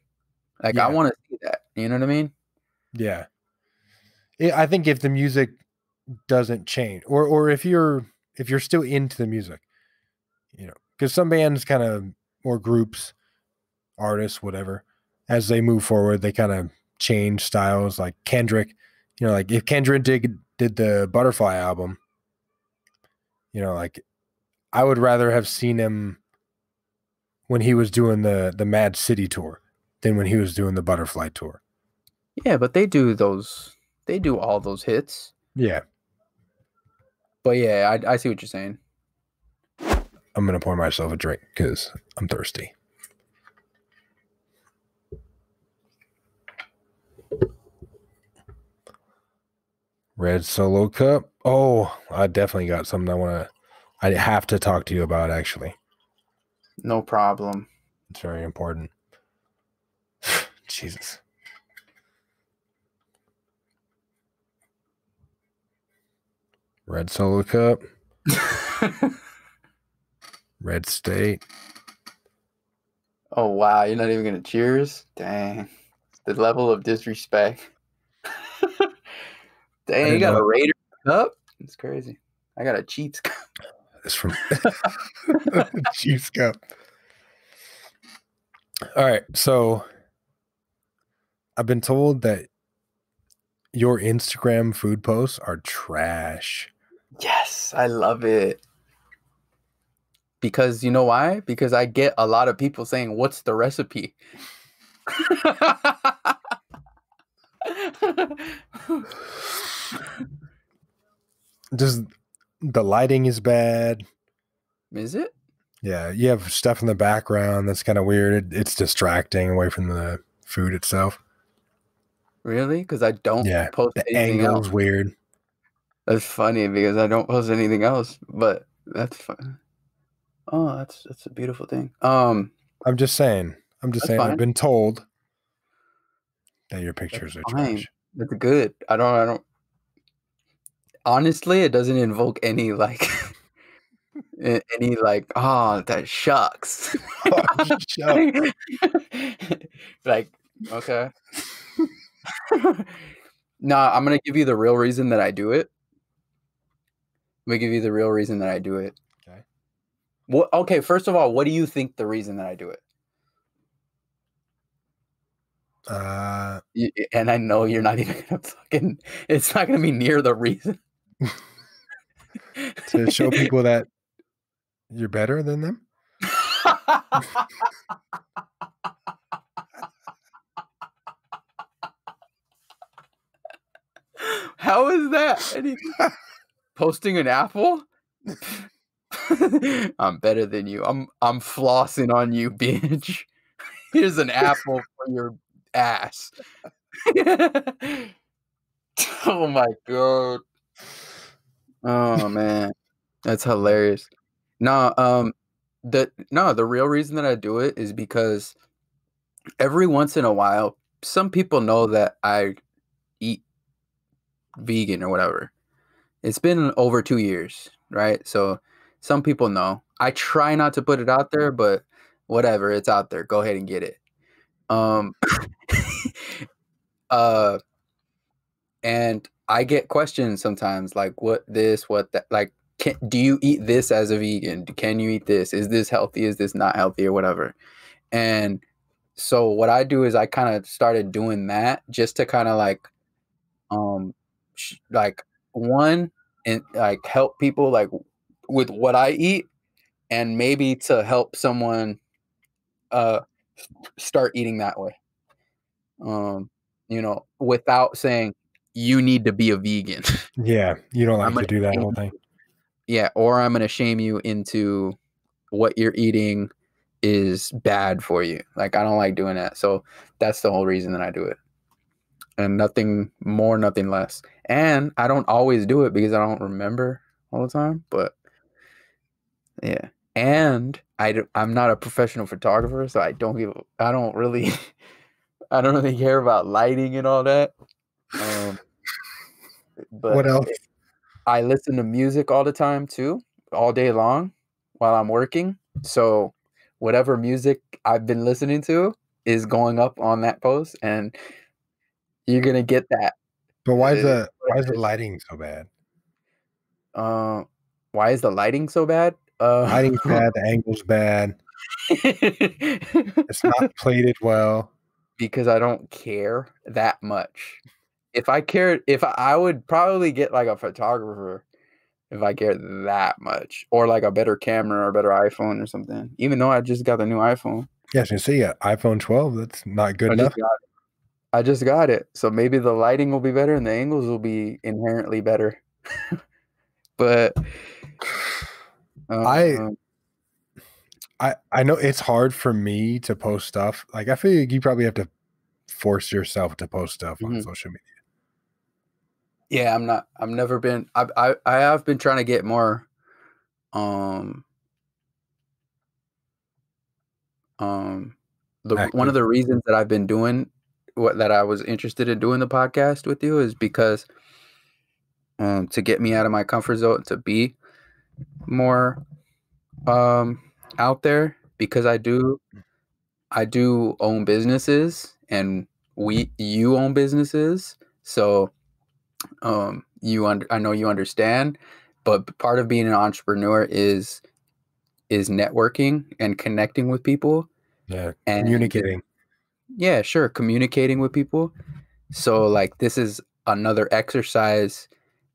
Like I Yeah. want to see that. You know what I mean? yeah. I think if the music doesn't change, or if you're still into the music, because some bands kind of, or groups, artists, whatever, as they move forward, they kind of change styles. Like Kendrick, like if Kendrick did the Butterfly album, like I would rather have seen him when he was doing the Mad City tour than when he was doing the Butterfly tour. Yeah, but they do all those hits. Yeah. But yeah, I see what you're saying. I'm going to pour myself a drink because I'm thirsty. Red Solo Cup. Oh, I definitely got something I have to talk to you about, actually. No problem. It's very important. Jesus. Red Solo Cup. Red State. Oh, wow. You're not even going to cheers? Dang. The level of disrespect. Dang, you got a Raider cup? It's crazy. I got a Chiefs cup. It's from Chiefs Cup. All right. So I've been told that your Instagram food posts are trash. Yes, I love it. Because you know why? Because I get a lot of people saying, "What's the recipe?" Just the lighting is bad. Is it? Yeah, you have stuff in the background that's kind of weird. It's distracting away from the food itself. Really? Because I don't post the anything angle's else. weird. That's funny because I don't post anything else, but that's fun. Oh, that's a beautiful thing. I'm just saying. Fine. I've been told that your pictures are trash. That's good. I don't. Honestly, it doesn't invoke any like oh, that shucks. Oh, shucks. Like, okay. No, I'm gonna give you the real reason that I do it. Okay. Okay, first of all, what do you think the reason that I do it? And I know you're not even gonna it's not gonna be near the reason. To show people that you're better than them? How is that? Posting an apple? I'm better than you. I'm flossing on you, bitch. Here's an apple for your ass. Oh my god. Oh man. That's hilarious. No, the real reason that I do it is because every once in a while, some people know that I eat vegan or whatever. It's been over 2 years, right? So some people know. I try not to put it out there, but whatever, it's out there. Go ahead and get it. And I get questions sometimes like, what this, what that, like, do you eat this as a vegan? Can you eat this? Is this healthy? Is this not healthy or whatever? And so what I do is I kind of started doing that just to kind of like, one, and like help people like with what I eat, and maybe to help someone start eating that way. Without saying you need to be a vegan. Yeah, you don't like to do that whole thing. Yeah, or I'm gonna shame you into what you're eating is bad for you. Like, I don't like doing that. So that's the whole reason that I do it. And nothing more, nothing less. And I don't always do it because I don't remember all the time. But yeah. And I'm not a professional photographer, so I don't really care about lighting and all that. But what else? I listen to music all the time too, all day long while I'm working. So whatever music I've been listening to is going up on that post, and you're gonna get that. But why is the lighting so bad? Why is the lighting so bad? Lighting's bad. The angle's bad. It's not plated well. Because I don't care that much. If I cared, I would probably get like a photographer if I cared that much, or like a better camera or a better iPhone or something. Even though I just got the new iPhone. Yes, you see, iPhone 12. That's not good enough. I just got it, so maybe the lighting will be better and the angles will be inherently better. But I know it's hard for me to post stuff. Like, I feel like you probably have to force yourself to post stuff on social media. Yeah, I'm not. I've never been. I have been trying to get more. Um. One of Active. the reasons that I've been doing that I was interested in doing the podcast with you is because to get me out of my comfort zone, to be more out there, because I do own businesses, and you own businesses, so I know you understand, but part of being an entrepreneur is networking and connecting with people. Yeah, And communicating. yeah, sure, communicating with people. So like this is another exercise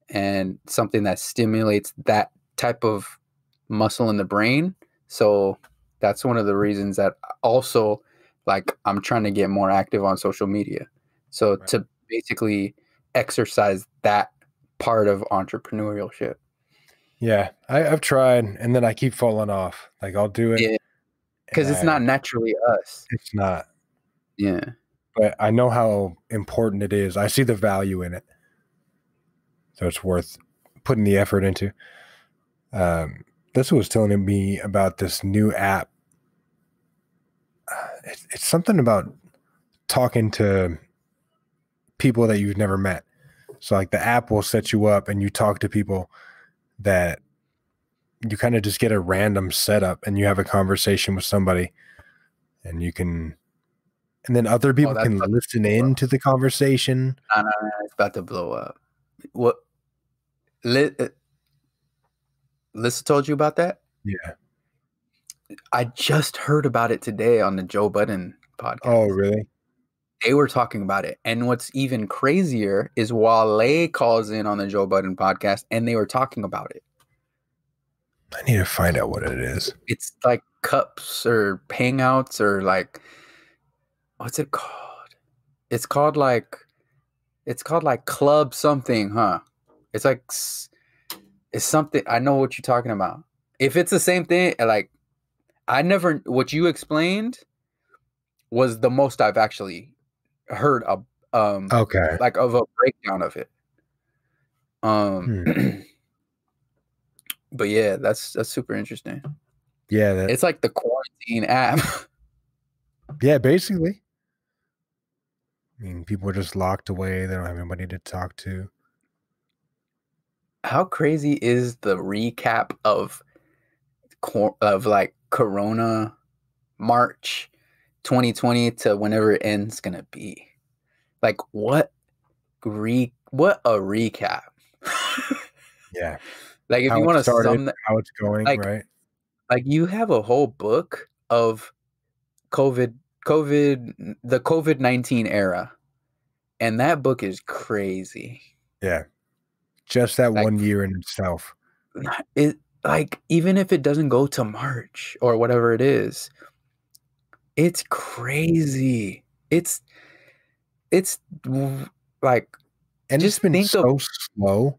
and something that stimulates that type of muscle in the brain. So that's one of the reasons that also, like, I'm trying to get more active on social media. So Right. to basically exercise that part of entrepreneurship. Yeah, I've tried, and then I keep falling off. Like I'll do it, Yeah, because it's not naturally us. It's not. Yeah. But I know how important it is. I see the value in it, so it's worth putting the effort into. This was telling me about this new app. It's something about talking to people that you've never met. So like the app will set you up, and you talk to people that you kind of just get a random setup, and you have a conversation with somebody, and you can, and then other people that's can about listen in to the conversation. No, it's about to blow up. What? Lissa told you about that? Yeah. I just heard about it today on the Joe Budden podcast. Oh, really? They were talking about it. And what's even crazier is Wale calls in on the Joe Budden podcast, and they were talking about it. I need to find out what it is. It's like cups or hangouts or like, what's it called? It's called like club something, huh? It's like, it's something. I know what you're talking about. If it's the same thing, like, what you explained was the most I've actually heard of, Okay. like of a breakdown of it. But yeah, that's super interesting. Yeah, It's like the quarantine app. Yeah, basically. I mean, people are just locked away. They don't have anybody to talk to. How crazy is the recap of like Corona March 2020 to whenever it ends gonna be? Like what a recap. Yeah. Like if how you it want to started, sum that, how it's going, like, right? like you have a whole book of the COVID-19 era, and that book is crazy. Yeah. Just that Like, 1 year in itself. it, like, even if it doesn't go to March or whatever it is, it's crazy. It's like, And just it's been think so of slow.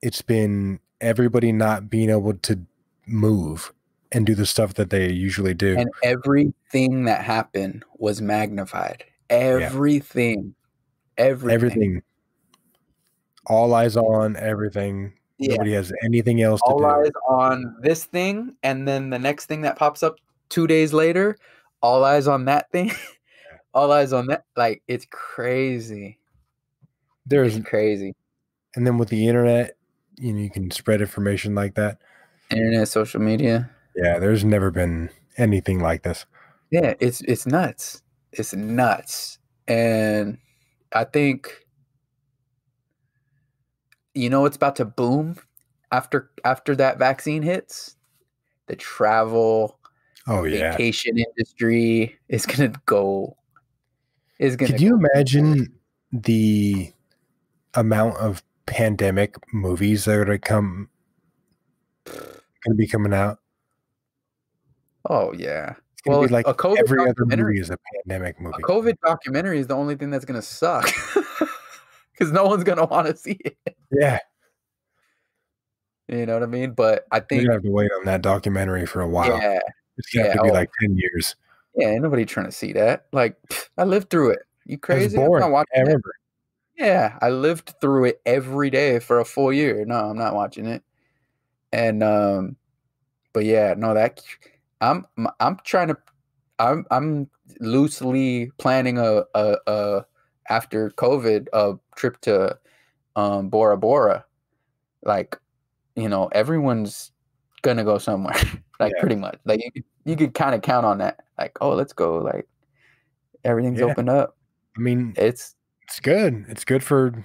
It's been everybody not being able to move and do the stuff that they usually do. and everything that happened was magnified. Everything. Everything. All eyes on everything. Yeah. Nobody has anything else to do. All eyes on this thing, and then the next thing that pops up 2 days later, all eyes on that thing. All eyes on that. Like, it's crazy. There's It's crazy. And then with the internet, you can spread information like that. Internet, social media. Yeah, there's never been anything like this. Yeah, it's nuts. It's nuts. And I think, it's about to boom after that vaccine hits. The travel, vacation industry is gonna go. Could you imagine the amount of pandemic movies that are going to be coming out? Oh yeah. It's going to be like a COVID every other documentary- movie is a pandemic movie. A COVID documentary is the only thing that's gonna suck because no one's gonna want to see it. Yeah, You know what I mean? But I you're think going to have to wait on that documentary for a while. yeah, It's going to have to be like 10 years. yeah, ain't nobody trying to see that. Like, I lived through it. You It was crazy? I'm boring. not watching I it. remember. Yeah, I lived through it every day for a full year. No, I'm not watching it. And but yeah, no, I'm trying to I'm loosely planning a after COVID a trip to Bora Bora. Like, everyone's gonna go somewhere. Like, Yeah. pretty much. Like, you could kind of count on that. Like, oh, let's go. Like, everything's Yeah. opened up. I mean, It's it's good. It's good for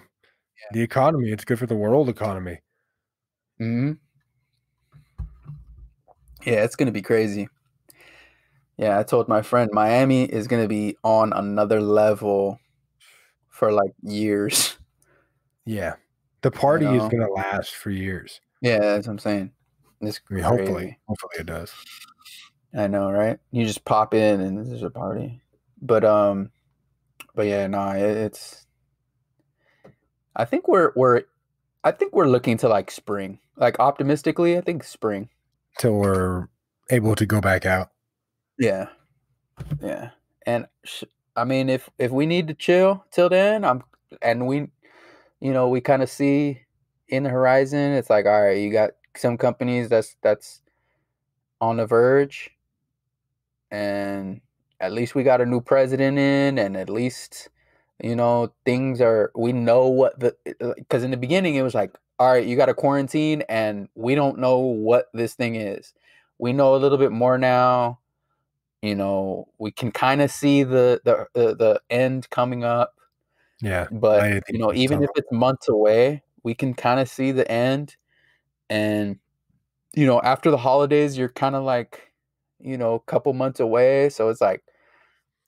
the economy. It's good for the world economy. yeah, it's gonna be crazy. Yeah, I told my friend Miami is gonna be on another level for like years. Yeah. The party is going to last for years. Yeah, that's what I'm saying. It's I mean, crazy. hopefully it does. I know, right? You just pop in and there's a party. But yeah, no, it's. I think we're looking to like spring. Like, optimistically, I think spring. Till we're able to go back out. Yeah, yeah. And I mean, if we need to chill till then, we kind of see in the horizon. It's like, all right, you got some companies that's on the verge, and at least we got a new president in, and at least things are, we know what because in the beginning it was like, all right, you got a quarantine and we don't know what this thing is. We know a little bit more now. We can kind of see the end coming up. Yeah. But I think it's even if tough. it's months away, we can kind of see the end. And after the holidays, you're kind of like, a couple months away. So it's like,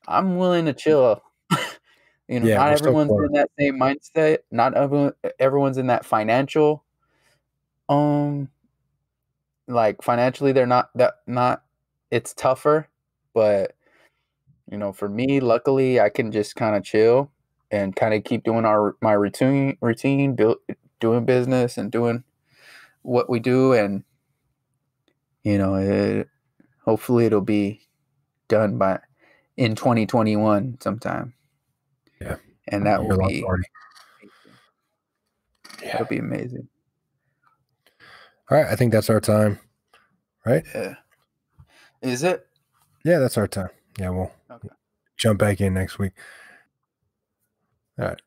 I'm willing to chill. Yeah, Not we're so everyone's close. in that same mindset. Not everyone's in that financial. Like, financially, they're not. It's tougher, but for me, luckily, I can just kind of chill and kind of keep doing my routine, doing business and doing what we do, and hopefully it'll be done in 2021 sometime. Yeah. And that will Your lunch be party. that'll be amazing. All right. I think that's our time. Right? Yeah. Is it? Yeah, that's our time. Yeah, we'll Okay. jump back in next week. All right.